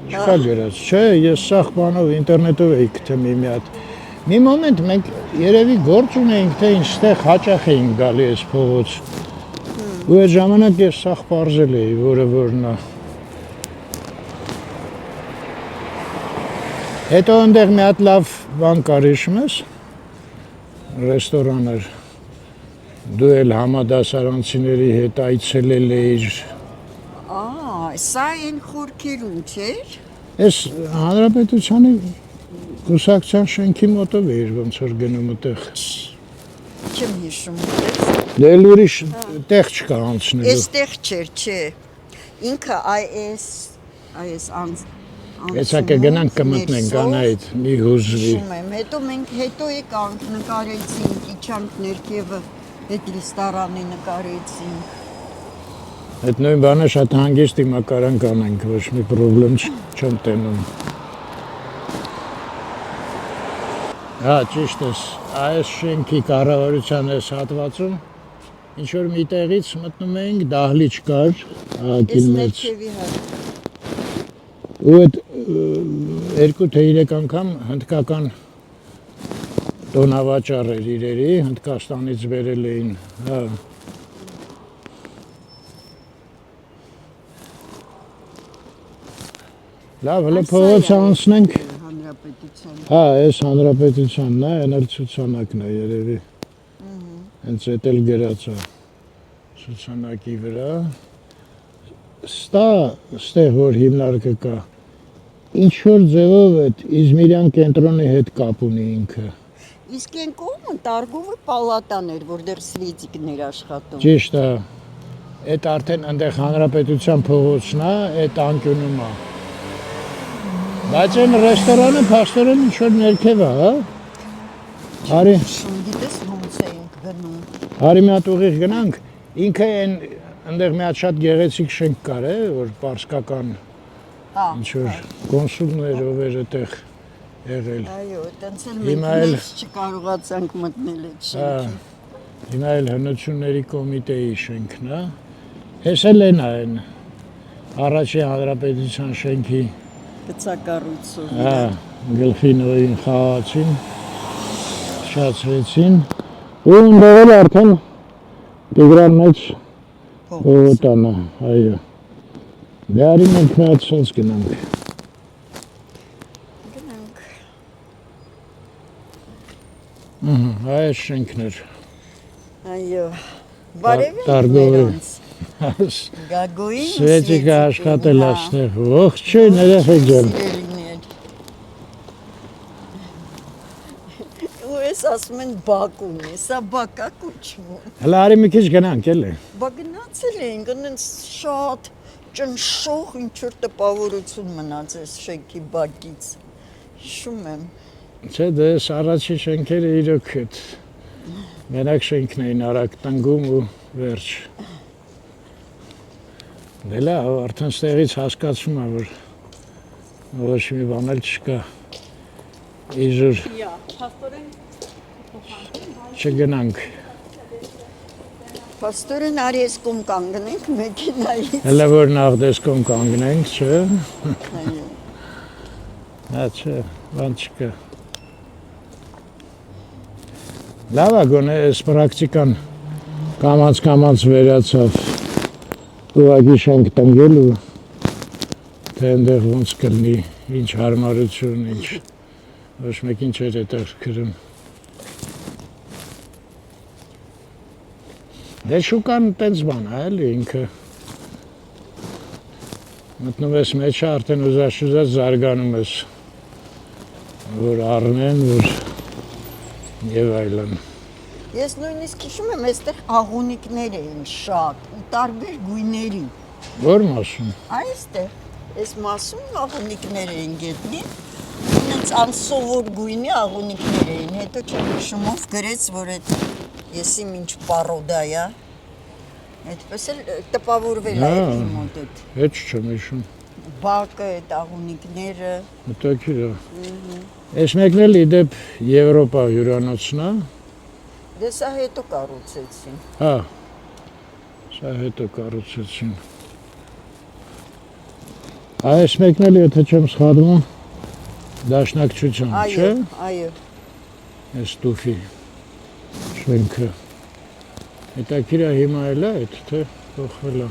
Չկա գրած։ Չէ, ես սաղ բանով ինտերնետով էի գտեմ մի հատ։ Մի մոմենտ մենք երևի գործ ունեինք, թե ինչտեղ հաճախ էինք գալի այս փողոց։ Ու այդ ժամանակ ես սաղ պարզել էի, որը որն է։ Հետո այնտեղ մի հատ լավ բան կար, հիշում ես։ Ռեստորան էր։ Դու էլ համադասարանցիների հետ այցելել էիր։ Սա այն խորքերում չէր։ Այս հանրապետությանի կուսակցության շենքի մոտով էր ոնց որ գնում այդտեղ։ Չեմ հիշում։ Դե ուրիշ տեղ չկա անցնելու։ Այստեղ չէր, չէ։ Ինքը այս անց Հեսա կգնանք կմտնենք անայդ մի հուզվի։ Հիշում եմ, հետո մենք հետո եկանք, նկարեցինք, իջանք ներքևը, այդ ռեստորանի նկարեցինք։ Այդ նույն բանը շատ հանգիստ իմակարան կանենք, ոչ մի պրոբլեմ չեմ տենում։ Հա, ճիշտ ես, այս շենքի կառավարության այս հատվածում ինչ որ մի տեղից մտնում էինք, դահլիճ կար, ահագին Այս մեծ։ ներքևի հետ։ Ու այդ 2 թե 3 անգամ հնդկական տոնավաճառ էր իրերի, Հնդկաստանից բերել էին, հա։ Լավ, հələ փողոց անցնենք։ Հանրապետության։ Հա, այս հանրապետությանն է, այն էլ ցուցանակն է երևի։ Հենց էդ էլ գրած է ցուցանակի վրա։ ստեղ որ հիմնարկը կա, ինչ որ ձևով այդ Իզմիրյան կենտրոնի հետ կապ ունի ինքը։ Իսկ այն կողմը Տարգովի պալատան էր, որտեղ սվետիկներ աշխատում։ Ճիշտ է։ Այդ արդեն այնտեղ հանրապետության փողոցն է, այդ անկյունում է։ Բայց այն ռեստորանը փաստորեն ինչ որ ներքև է, հա։ Արի, Գիտես ոնց ենք գնում։ արի մի հատ ուղիղ գնանք։ Ինքը այն այնտեղ մի հատ շատ գեղեցիկ շենք կար, որ պարսկական ինչ որ կոնսուլներ ով էր այդտեղ եղել։ Այո, տենց էլ Հիմա մենք էլ- մեզ չկարողացանք մտնել այդ շենքի։ Հիմա էլ հնությունների կոմիտեի շենքն է։ Էս էլ են այն առաջի հանրապետության շենքի Գծակառույցով։ հա գլխինոյին խաղացին շացրեցին ու ընդդել արդեն Տիգրան մեջ Պողոտանը, այո։ Դե արի մենք մի հատ սենց գնանք։ Գնանք։ Այս շենքն էր։ Այո։ Բարև Տարգովի։ Գագոյին Սվետիկը աշխատել է այստեղ։ Ողջույն երեխեք ջան։ Ու ես ասում են Բաքուն է, սա Բաքա կոչվում։ Հələ արի մի քիչ գնանք էլի։ Բա գնացել ենք, այնց շատ ճնշող ինչ որ տպավորություն մնաց այս շենքի բակից։ Հիշում եմ։ Չէ, դե այս առաջի շենքերը իրոք այդ մենակ շենքն էին արագ տնգում ու վերջ։ Դե լավ, արդեն ստեղից հասկացում եմ, որ ոչ մի բան էլ չկա։ Իժուր չգնանք։ Պաստորեն արի ես կոմ կանգնենք մեքենայից։ Հələ որ նախ դեսկոմ կանգնենք, չէ։ Այո։ Հա, չէ, բան չկա։ Լավ է գոնե այս պրակտիկան կամաց վերացավ ուղղակի շենք տնկել ու թե այնտեղ ոնց կլինի, ինչ հարմարություն, ինչ ոչ մեկին չէր հետաքրքրում։ Դե շուկան տենց բան է էլի ինքը։ Մտնում ես մեջը արդեն ուզած զարգանում ես, որ առնեն, որ եւ այլն։ Ես նույնիսկ հիշում եմ, այստեղ աղունիկներ էին շատ ու տարբեր գույների։ Որ մասում։ Այստեղ, այս մասում աղունիկներ էին գետնի, ինձ անսովոր գույնի աղունիկներ էին, հետո չեմ հիշում ով գրեց, որ այդ եսի ինչ պարոդա է, այդպես էլ տպավորվել է իմ մոտ այդ Հետ չեմ հիշում։ բակը, այդ աղունիկները։ Հետաքրքիր է։ Այս մեկն էլ իդեպ Եվրոպա հյուրանոցն է։ Դե սա հետո կառուցեցին։ Հա։ Սա հետո կառուցեցին։ Այս մեկն էլ եթե չեմ սխալվում, դաշնակցության, չէ՞։ Այո։ Այս տուֆի շենքը։ Հետաքրքիր է հիմա էլ է այդ, թե փոխվել է։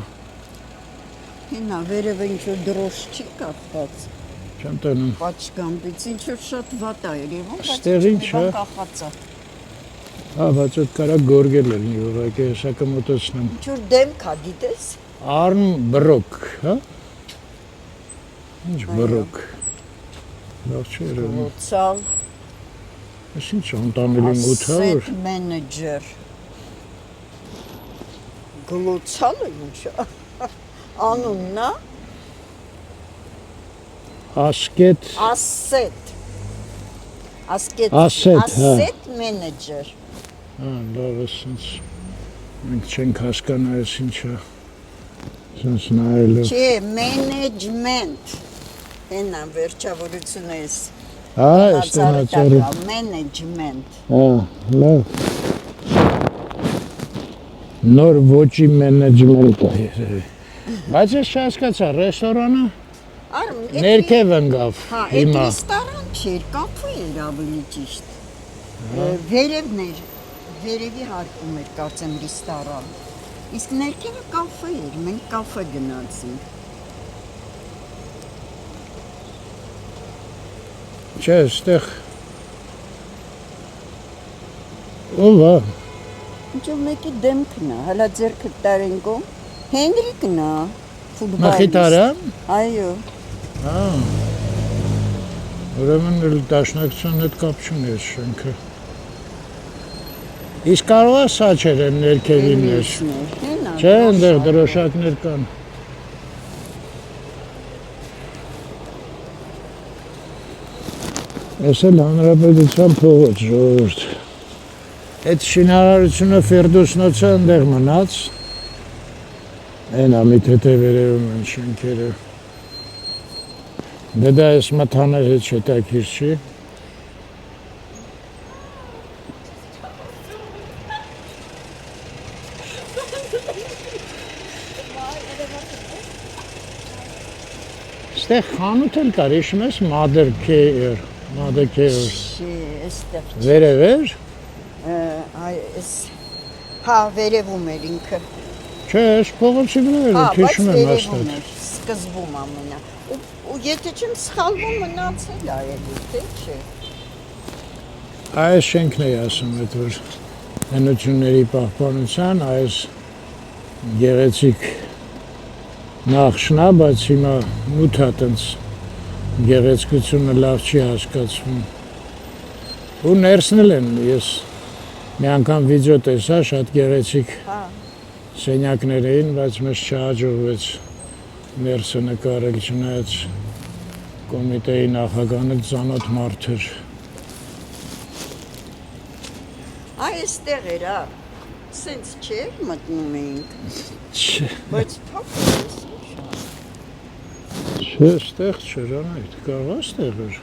Հինա վերևը ինչ որ դրոշ չի կախված։ Չեմ տենում։ Պատշգամբից ինչ որ շատ վատ է երևում, Ստեղ ինչ է։ կախված է։ Հա, բայց այդ կարա գորգել լինի, ուղղակի հեսա կմոտեցնեմ։ Ինչ որ դեմք է, գիտես։ Արմ բրոկ, հա։ Ինչ բրոկ։ Լավ չէ երևում։ Գլոցալ, Այս ինչ անտանելի մութ է, որ asset manager։ Գլոցալը ինչ է։ Անունն է ասկետ asset։ Asset հա։ manager։ Հա, լավ է սենց։ Մենք չենք հասկանա այս ինչա։ Սենց նայելով։ Չէ, management։ Հենա վերջավորությունը էս։ Հա, ստանացարի։ Management։ Հա, լավ։ Նոր ոճի մենեջմենտ է երևի։ Բայց ես չհասկացա, ռեստորանը Արմ, ներքև ընկավ հա, այդ հիմա։ ռեստորան չէր, կաֆե էր ավելի ճիշտ։ Վերևն էր, վերևի հարկում էր կարծեմ ռեստորան։ Իսկ ներքևը կաֆե էր, մենք կաֆե գնացինք։ Չէ, այստեղ ով է։ Ինչ որ մեկի դեմքն է, հələ ձերքը տարենգում։ Հենրիկն է։ Մխիթարյան։ Այո։ Ուրեմն դաշնակցության հետ կապ չունի այս շենքը։ Իսկ կարող է սաչեր են ներքևիններ։ Չէ, այնտեղ դրոշակներ կան։ Ես էլ հանրապետության փողոց ժողովուրդ։ Այդ շինարարությունը Ֆերդոսնոցը այնտեղ մնաց։ Այն ամիթե վերևում են շենքերը։ Դա այս մթաներ հետ հետաքրքիր չի։ Ստեղ խանութ էլ կար, հիշում ես Mother Care։ Այստեղ։ Վերև։ Այս հա վերևում էր ինքը։ Չէ, այս փողոցի վրա էր, հիշում եմ հաստատ։ Սկզբում ամենա։ Ու եթե չեմ սխալվում մնացել է էլի, թե չէ։ Այս շենքն է ասում, որ հնությունների պահպանության այս գեղեցիկ նախշնա, բայց հիմա մութ է տենց գեղեցկությունը լավ չի հասկացվում։ Ու ներսնել են, ես մի անգամ վիդեո տեսա, շատ գեղեցիկ սենյակներ էին, բայց մեզ չհաջողվեց ներսը նկարել, չնայած կոմիտեի նախագահն էլ ծանոթ մարդ էր։ Այստեղ էր, սենց չէր մտնում էինք, Չէ, բայց փոքր էր։ չէ, ստեղ չէր, անայդ, կարող է ստեղ էր։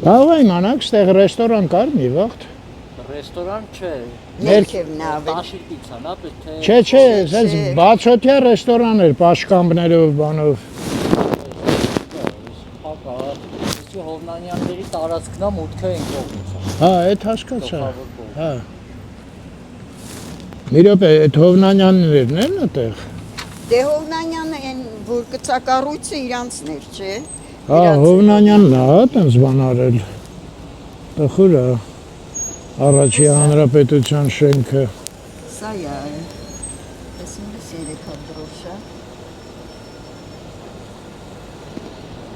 Կարող է իմանաք, ստեղ ռեստորան կար մի վաղտ։ Ռեստորան չէ։ Ներքևն է ավելի։ Տաշիր պիցան, ապա թե։ Չէ, սենց բացօթյա ռեստորան էր, պաշկամբներով, բանով։ Հակա, իսկ Հովնանյանների տարածքն է մուտքը են կողմից։ Հա, այդ հասկացա։ Հա։ Մի րոպե, այդ Հովնանյաններն են այդտեղ։ Դե Հովնանյանը այն որ կցակառույցը իրանցն էր, չէ։ Հա, Հովնանյանն է, հա, տենց բան արել։ Տխուր է։ Առաջի հանրապետության շենքը։ Սա է։ Տեսնում ես երեքա դրոշա։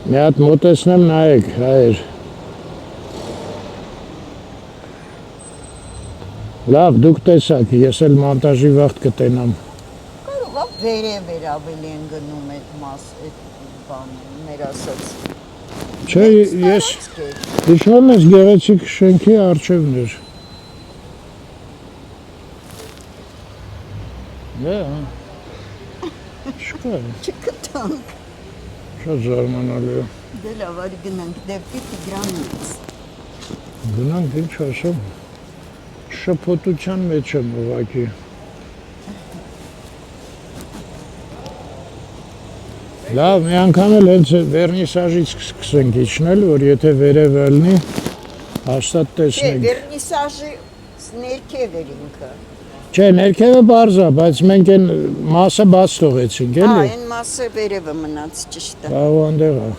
Մի հատ մոտեցնեմ նայեք, հայր։ Լավ, դուք տեսակ, ես էլ մոնտաժի վաղտ կտենամ։ Կարող է վերև ավելի են գնում այդ մաս, այդ բանը, մեր ասած։ Չէ, ես հիշում ես գեղեցիկ շենքի առջևն էր։ Դե, չկա։ Չգտանք։ Շատ զարմանալի է։ Դե լավ, արի գնանք դեպի Տիգրանից։ Գնանք ինչ ասեմ, շփոթության մեջ եմ ուղղակի։ Լավ, մի անգամ էլ հենց վերնիսաժից սկսենք իջնել, որ եթե վերևը լինի, հաստատ Չէ, տեսնենք։ վերնիսաժի ներքև էր ինքը։ Չէ, ներքևը բարձ է, բայց մենք այն մասը բաց թողեցինք, Հա, էլի։ այն մասը վերևը մնաց ճիշտ է։ Բաղ այնտեղ է։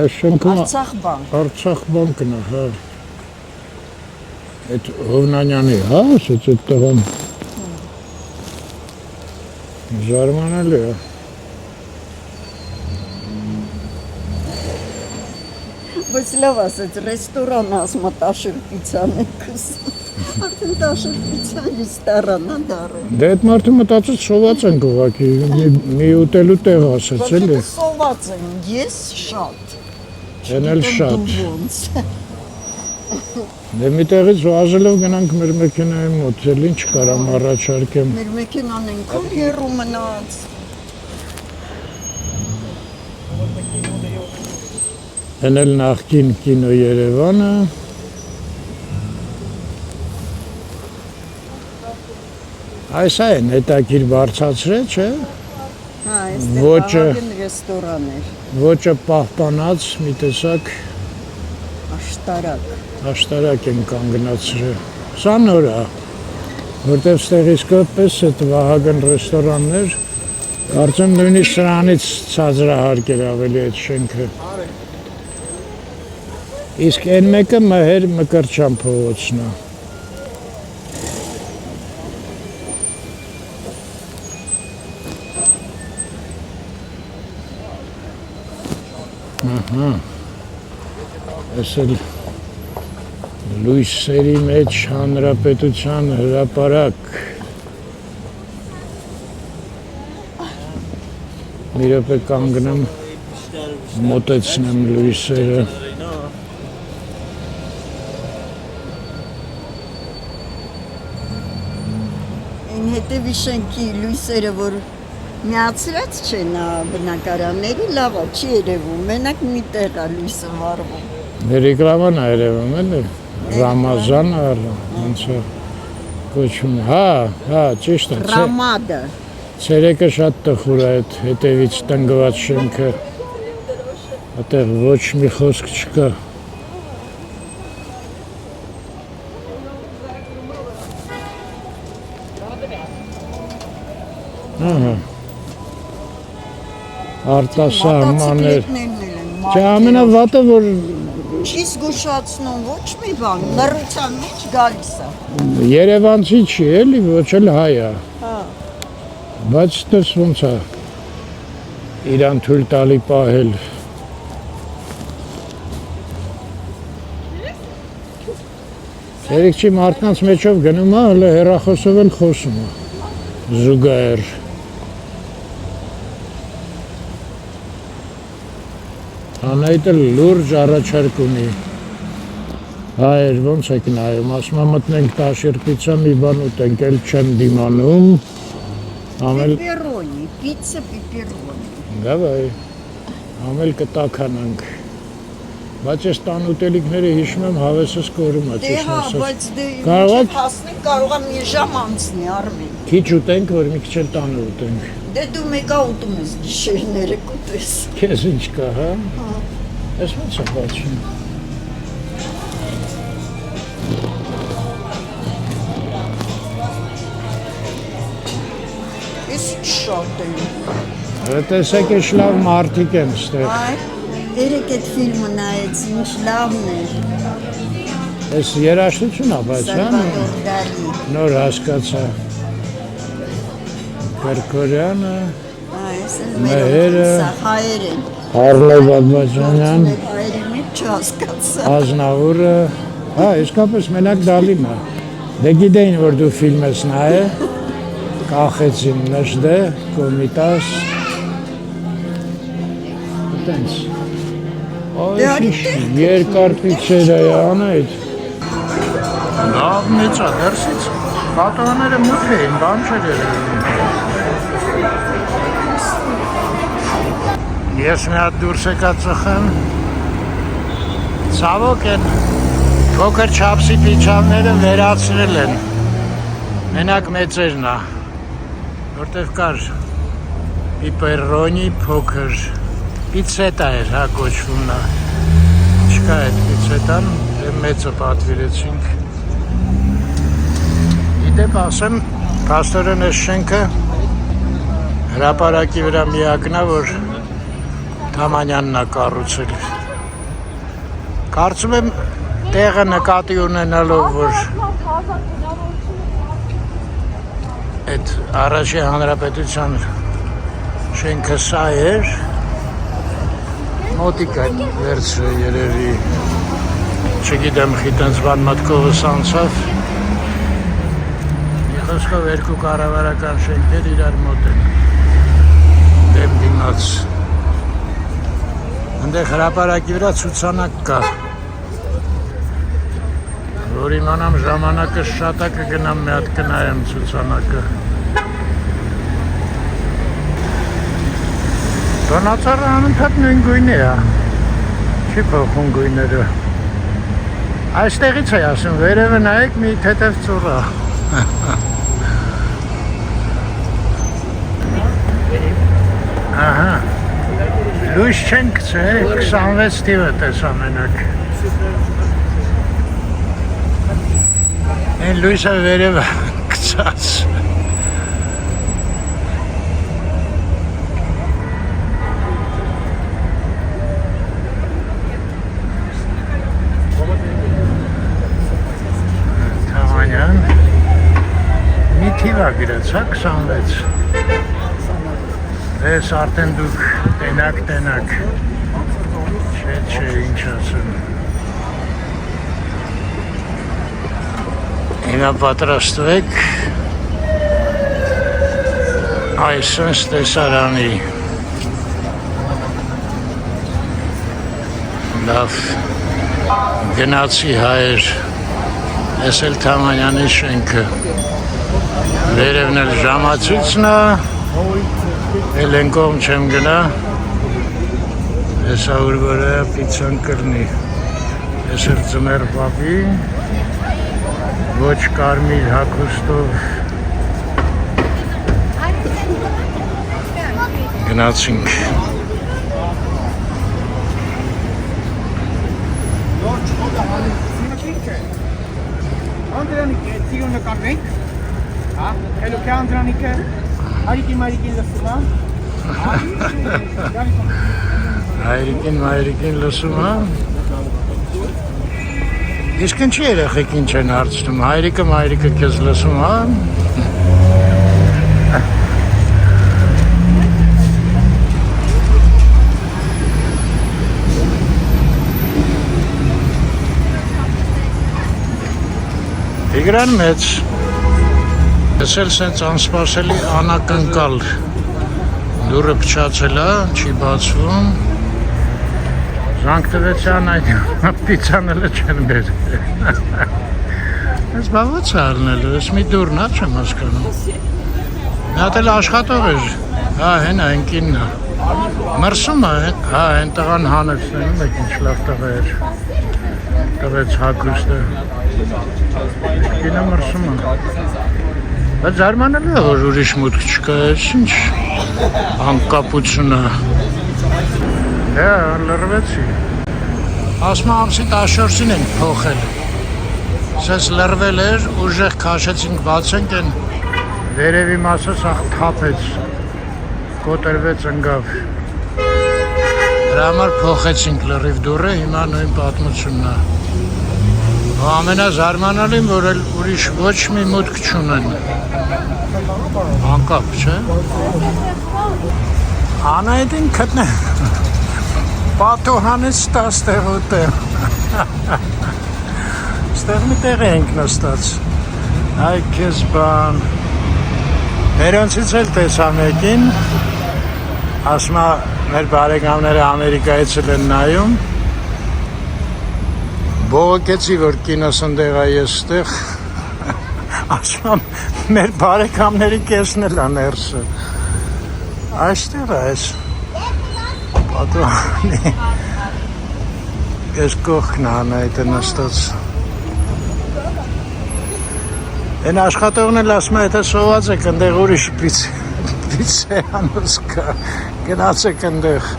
Այս շենքում Արցախ բանկ։ Արցախ բանկն է, հա։ Այդ Հովնանյանի, հա, ասեց այդ տղան։ Զարմանալի է։ Բայց լավ ասեց, ռեստորան ասմա տաշր պիցան եկս։ Արդեն տաշր պիցան ռեստորան է դարը։ Դե այդ մարդը մտածեց սոված ենք ուղղակի, մի ուտելու տեղ ասեց, Բայց էլի։ դե սոված են, ես շատ։ Են էլ շատ։ Դու ոնց։ Դե մի տեղից վազելով գնանք մեր մեքենայի մոտ, էլ ինչ կարամ առաջարկեմ։ Մեր մեքենան այնքան հեռու մնաց։ Են էլ նախկին կինո Երևանը։ Այս այն հետաքրիր բարձացրել, չէ։ Հա, այստեղ Ոճը։ ահագին ռեստորան էր, Ոճը պահպանած, մի տեսակ աշտարակ։ աշտարակ են կանգնացրել։ Սա նոր է, որտեղ ստեղ իսկապես այդ վահագն ռեստորաններ, կարծեմ նույնիսկ սրանից ցածրահարկել ավելի այդ շենքը։ Իսկ այն մեկը Մհեր Մկրտչյան փողոցն է։ Այս էլ լույսերի մեջ հանրապետության հրապարակ։ Մի րոպե կանգնեմ, մոտեցնեմ լույսերը։ Այն հետևի շենքի լույսերը, որ միացրած չեն բնակարանների, լավ է, չի երևում, մենակ մի տեղ է լույսը վառվում։ Ռեկլաման է երևում, էլի, Ռամազան ոնց է կոչվում, հա, ճիշտ է, Ռամադը։ ցերեկը շատ տխուր է այդ հետևից տնկված շենքը, այդտեղ ոչ մի խոսք չկա։ Արտասահմաններ։ Չէ, ամենավատը, որ Չի զգուշացնում ոչ մի բան, նռության մեջ գալիս է։ Երևանցի չի, էլի, ոչ էլ հայ է։ Բայց դες ոնց է իրան թույլ տալի պահել։ Երեք չի մարդկանց մեջով գնում է, հələ հեռախոսով էլ խոսում է։ Զուգահեռ։ Անայտը լուրջ առաջարկ ունի։ Հայեր, ոնց եք նայում, ասում է մտնենք տաշիրպիցա մի բան ուտենք, էլ չեմ դիմանում։ Պիպերոնի, պիցա պիպերոնի։ Գավայ, ամել կտականանք։ Բայց ես տան ուտելիքները հիշում եմ հավեսս կորում է, Դե հա, ասած։ բայց դե Կարող ինչ հասնենք, կարող է մի ժամ անցնի, Արմեն։ Քիչ ուտենք, որ մի քիչ էլ տանը ուտենք։ Դե դու մեկա ուտում ես գիշերները կուտես։ Քեզ ինչ կա, հա։ Ես ոնց է բացում։ Ես շատ եմ։ Տեսեք, ես լավ մարդիկ եմ ստեղ։ Այ, երեք այդ ֆիլմը նայեց, ինչ լավն էր։ Ես երաժշտություն է, բայց հա, Սալվադոր Դալի։ նոր հասկացա։ Կրկորյանը, Այս էլ Մեհերը, հայեր են։ Արլով Աբաջանյան, Հայերի մեջ չհասկացա։ Ազնավուրը, հա, իսկապես մենակ Դալին է։ Դե գիտեին, որ դու ֆիլմ ես նայել, կախեցին նժդե, կոմիտաս, տենց։ Այս ինչ երկար պիցեր է անայդ։ Լավ մեծ է, դերսից պատողները մութ էին, բան չէր երևում։ Ես մի հատ դուրս եկա ծխեմ, ցավոք են փոքր չափսի պիչավները վերացրել են, մենակ մեծերն է, որտև կար պիպերոնի փոքր, պիցետա էր, հա կոչվում նա, չկա այդ պիցետան, մեծը պատվիրեցինք։ Իդեպ ասեմ, պաստորեն ես շենքը հրապարակի վրա միակն է, որ Թամանյանն է կառուցել։ Կարծում եմ տեղը նկատի ունենալով, որ այդ առաջի հանրապետության շենքը սա էր, մոտիկ այդ վերցրը երևի, չգիտեմ խիտենց բան մտքովս անցավ, մի խոսքով երկու կառավարական շենքեր իրար մոտ են, դեմ դիմաց։ Ընդեղ հրապարակի վրա ցուցանակ կա, որ իմանամ ժամանակը շատ է կգնամ մի հատ կնայեմ ցուցանակը։ Տոնածառը անընդհատ նույն գույնի է, չի փոխում գույները։ Այստեղից է ասում, վերևը նայեք մի թեթև ծուռ է։ Ահա, լույս չեն գցել, 26 թիվը տեսա մենակ։ Այն լույսը վերևը գցած։ Թամանյան, մի թիվա գրած, հա, 26։ Ես արդեն դուք տենակ։ Հետ չէ ինչ ասեմ։ Հիմա պատրաստվեք այսպես տեսարանի։ Լավ, գնացի հայեր, ես էլ Թամանյանի շենքը, վերևն էլ ժամացույցն է, էլ են կողմ չեմ գնա, ես ուր վրա պիցան կրնի, ես էլ ձմեր պապի, ոչ կարմիր հագուստով գնացինք։ Անդրանիկ է, ծիրունը կարվենք, հելոք է Անդրանիկը, հայրիկին լսում ա, Հայրիկին լսում ա, իսկ ինչի երեխեքին չեն հարցնում, հայրիկը կեզ լսում ա, Տիգրան մեծ, ես էլ սենց անսպասելի անակնկալ դուրը փչացել է, չի բացվում, զանգ տվեցյան այդ պիցանել չեն բեր։ Ես բավոց է ալնելու, ես մի դուրն է չեմ հասկանում։ Նա էլ աշխատող էր, հենա, ընկինն է։ Մրսում է, հեն տղան հանեցնենում եք ինչ լավ տղա էր։ Տվեց հագուստը։ Կինը մրսում է։ Բայց զարմանալի է, որ ուրիշ մուտք չկա, ես ինչ անկապություն է։ Լրվեցի։ Ասմա ամսի 14-ին ենք փոխել։ Սես լրվել էր, ուժեղ քաշեցինք, բացենք են վերևի մասը սաղ թափեց, կոտրվեց ընգավ։ Դրա համար փոխեցինք լրիվ դուրը, հիմա նույն պատմությունն է։ Ամենազարմանալին, որ էլ ուրիշ ոչ մի մուտք չունեն։ Անկապ, չէ։ Անայդին կտնե։ Պատոհանից ստաստեղ ուտեմ։ Ստեղ մի տեղ ենք նստած։ Այ կեզ բան։ Ներոնցից էլ տեսա մեկին, ասմա մեր բարեկամները Ամերիկայից են նայում, բողոքեցի, որ կինոս ընդեղ է ես ստեղ, ասմա մեր բարեկամների կեսն էլ աներսը, այստեղ այս, պատուանի, ես կողքն անայդ է նստած, են աշխատողն էլ ասմա եթե սոված եք ընդեղ ուրիշ պիցեանոս կա, գնաց եք ընդեղ,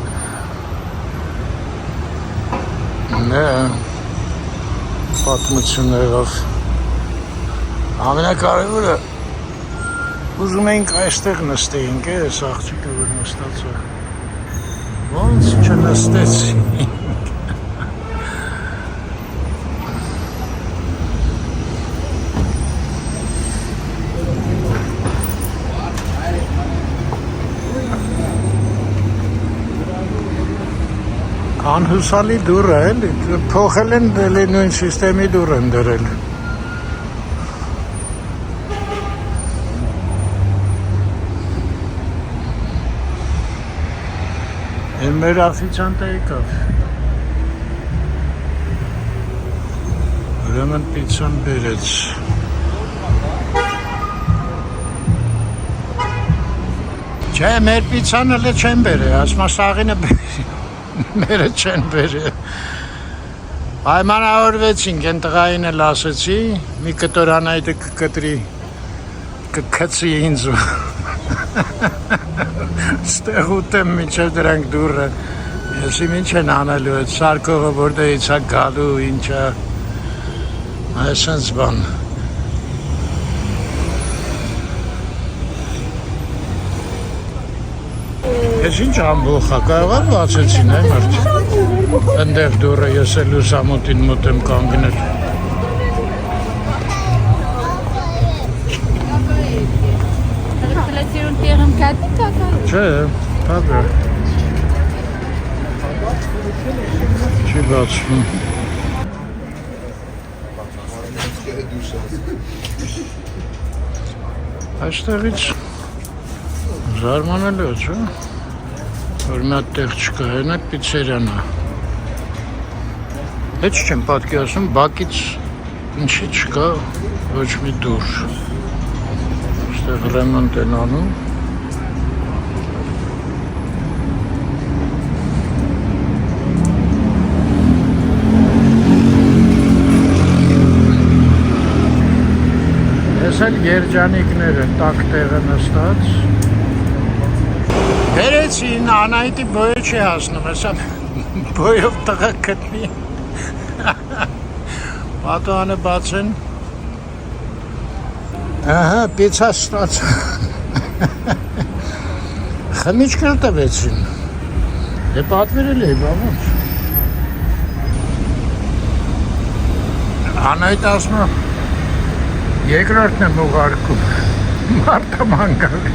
նե, պատմություն եղավ, ամենակարևորը ուզում էինք այստեղ նստեինք ես աղջիկը որ նստած է, ոնց չնստեցինք, անհուսալի դուր է, փոխել են դելի նույն սիստեմի դուր են դրել։ Են մեր աֆիցանտը եկավ։ Ուրեմն պիցան բերեց։ Չէ, մեր պիցան էլ չեն բերե, ասմա սաղինը մերը չեն բերը պայմանավորվեցինք, են տղային էլ ասեցի մի կտոր անայդը կկտրի կկցի ինձ ստեղ ուտեմ մինչև դրանք դուրը ես իմ ինչ են անելու այդ սարկողը որտեղից է գալու ինչա այսենց բան Ես ինչ ամբոխ է, կարող է բացեցին է մարդ, ընդեղ դուրը ես է լուսամուտին մոտ եմ կանգնել։ Չէ, պագը։ բացվում։ Այստեղից զարմանալի է, չէ՞։ Որ մի հատ տեղ չկա, հենա պիցերիան է։ Հետ չեմ պատկերացնում, բակից ինչի չկա ոչ մի դուր։ Այստեղ ռեմոնտ են անում։ Ես էլ երջանիկները տակ տեղը նստած։ Բերեցին, Անահիտի բոյը չի հասնում, հեսա բոյով տղա գտնի։ Պատոհանը բացեն։ Ահա, պիցա ստաց։ Խմիչքներ տվեցին։ Դե պատվիրել էի, բավոց։ Անահիտ ասում է, երկրորդն եմ ուղարկում, մարդը մանգալի։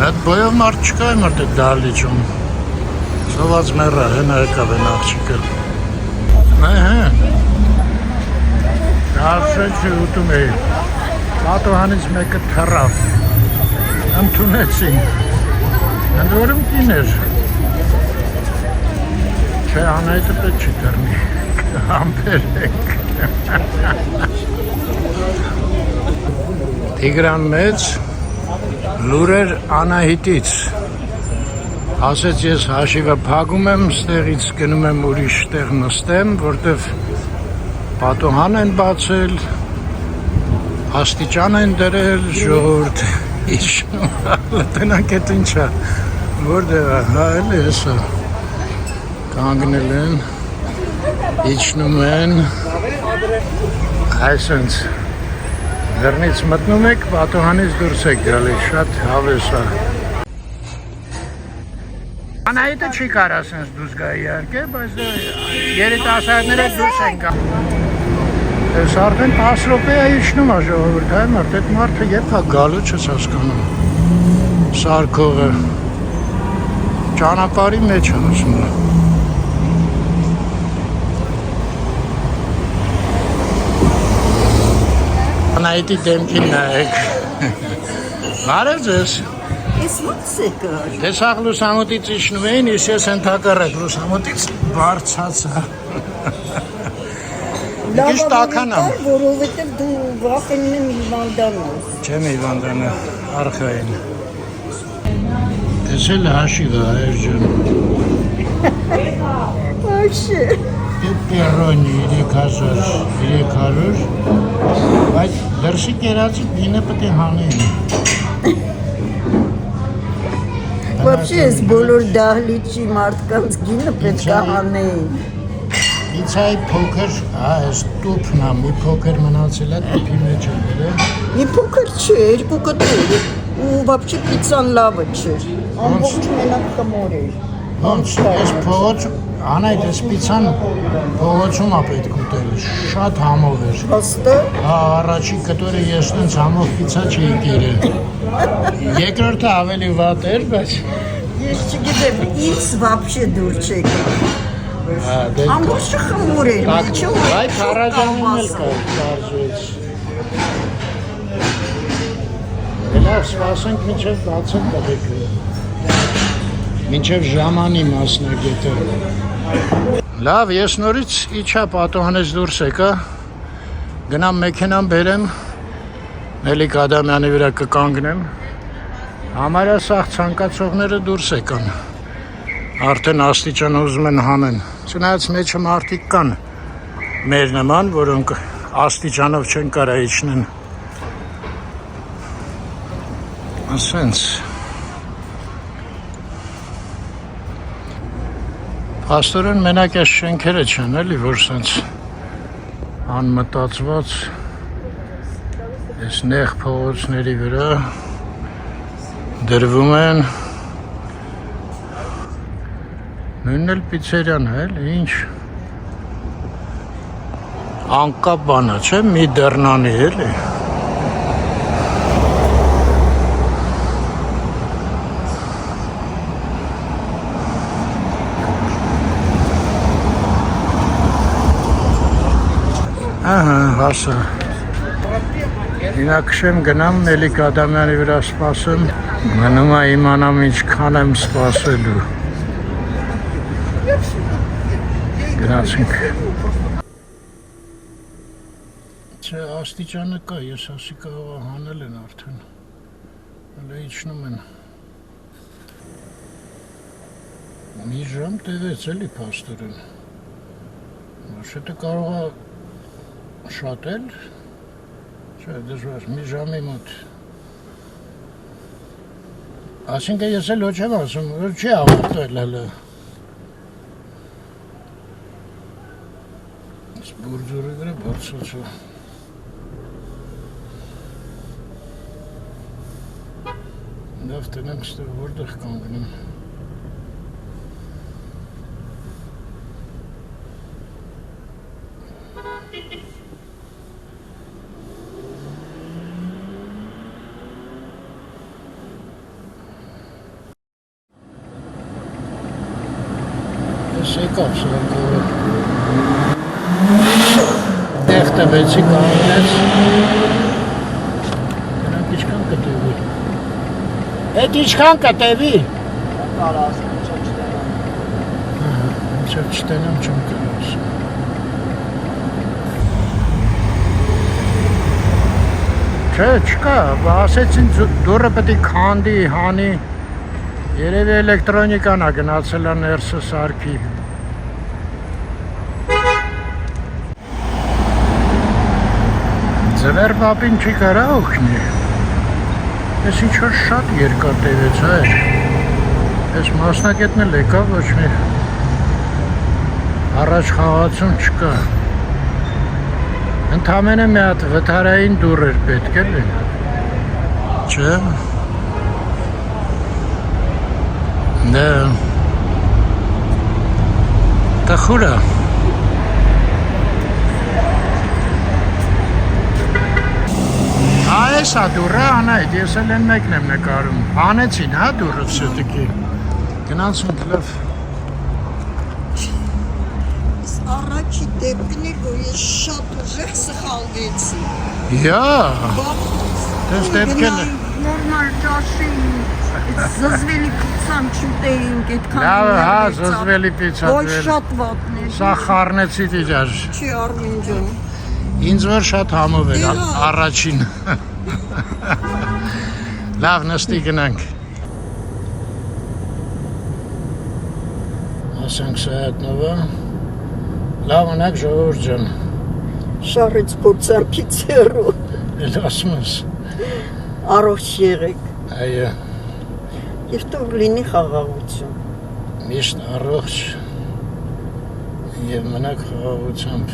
Այդ բոյով մարդ չկա եմ արդե դալիճում, սոված մեռա, հենա եկավ են աղջիկը։ Դասրեցի ուտում էի, պատոհանից մեկը թռավ, ընդունեցին, ընդորում կին էր, չէ Անահիտը պետք չի դրնի, ամպերեք։ Տիգրան մեծ լուրեր Անահիտից, ասեց ես հաշիվը փակում եմ, ստեղից գնում եմ ուրիշ տեղ նստեմ, որտև պատոհան են բացել, աստիճան են դրել, ժողովուրդ իջնում, տնանք էտ ինչա, որտեղ է, հա էլ է հեսա, կանգնել են, իջնում են, այսենց, դրնից մտնում եք, պատոհանից դուրս եք գալի, շատ հավես է։ Անահիտը չի կար ասենց դուրս գա իհարկե, բայց երիտասարդները դուրս են գա։ Ես արդեն 10 րոպե է իջնում է ժողովուրդ, այ մարդ, այդ մարդը երբ է գալու չես հասկանում։ Սարքողը ճանապարհի մեջ է ասում է։ Անահիտի դեմքին նայեք։ Բարև ձեզ։ Ես ո՞նց եկա։ Դե սաղ լուսամուտից իջնում էին, ես հենթակառակ լուսամուտից բարձացա։ Քիչ տաքանամ։ Որովհետև դու վախենում եմ հիվանդանալ։ Չեմ հիվանդանալ, արխային։ Ես էլ հաշիվը, հայր ջան։ Աշե։ Պեպերոնի 3,300, բայց դրսի կերացի գինը պետք է հանեին։ Вообще ես բոլոր դահլիճի մարդկանց գինը պետք է հանեին։ Պիցայի փոքր, այս տուփն է, մի փոքր մնացել է, տուփի մեջ է դրել։ Մի փոքր չէր, 2 կտոր, ու вообще պիցան լավը չէր։ Ամբողջ մենակ խմոր էր։ Ոնց, ես փողոց, Անահիտ, ես պիցան փողոցում է պետք ուտել, շատ համով էր։ Հաստատ։ Հա, առաջի կտորը ես տենց համով պիցա չէի կերել։ Երկրորդը ավելի վատ էր, բայց Ես չգիտեմ, ինձ вообще դուր չեկա։ Ամբողջը խմոր էր, միջով։ Բայց հարաջանին էլ կարժեց։ Լավ, սպասենք մինչև բացեն տղեկը։ Մինչև ժամանի մասնագետը։ Լավ, ես նորից իջա պատոհանից դուրս եկա, գնամ մեքենան բերեմ, Մելիք Ադամյանի վրա կկանգնեմ, համարյա սաղ ցանկացողները դուրս եկան, արդեն աստիճան ուզում են հանեն, չնայած մեջը մարդիկ կան, մեր նման, որոնք աստիճանով չեն կարա իջնեն, ասենց, Աստորեն մենակ այս շենքերը չեն, էլի, որ սենց անմտածված այս նեղ փողոցների վրա դրվում են նույնն էլ պիցերյան է, էլի, ինչ անկապ բան է, չէ, մի դռնանի, էլի Ահա, հասա։ Ինակշեմ գնամ Մելիք Ադամյանի վրա սպասեմ, մնում է իմանամ ինչքան եմ սպասելու։ Գնացինք։ Չէ, աստիճանը կա, ես ասի կարող հանել են արդեն։ Հələ իջնում են։ Մի ժամ տևեց էլի փաստորեն։ Շուտը կարող է շատել։ Չէ, դժվար, մի ժամի մոտ։ Այսինքն ես էլ ոչ եմ ասում, որ չի ավարտվել հələ։ Բուրձուրի վրա բարձրացա։ Լավ տնենք ստեղ որտեղ կանգնեմ։ Ես եկավ սրակավոր։ Դեղ տվեցի կանգնեց։ Դրանք իչքան կտևի։ Էդ իչքան կտևի։ Կարա ասեմ, չեմ չտենամ։ Չեմ չտենամ, չեմ կարասում։ Չէ, չկա, ասեցին դուրը պետք է քանդի, հանի, երևի էլեկտրոնիկան է գնացել է ներսը սարքի։ Ձվեր պապին չի կարա օգնի։ Ես ինչ-որ շատ երկար տևեց հայր, ես մասնակետն էլ եկա, ոչ մի առաջ խաղացում չկա, ընդամենը մի հատ վթարային դուր էր պետք էլի, չէ, դա, տխուր է, այս է դուրը, անայդ, ես էլ են մեկն եմ նկարում, անեցին, հա դուրը վսետիքի, գնացունք լավ։ Ես առաջի դեպքն էլ, որ ես շատ ուժեղ սխալվեցի։ Յա, դες դեպք էլ է։ Նորմալ ճաշեին, զզվելի պիցան չուտեինք, այդքան Լավ, հա, զզվելի պիցա Ոչ շատ վատն էր։ Սա խառնեցի դիջար։ Չի Արմին ջան։ Ինձ որ շատ համով էր առաջին։ Լավ, նստի գնանք։ Ասենք Սայատնովա։ Լավ անակ ժողովուրդ ջան։ Շարից փորձարկից հեռու։ Էլ ասում ես։ Առողջ եղեք։ Այո։ Եվ թող լինի խաղաղություն։ Միշտ առողջ եւ մնաք խաղաղությամբ։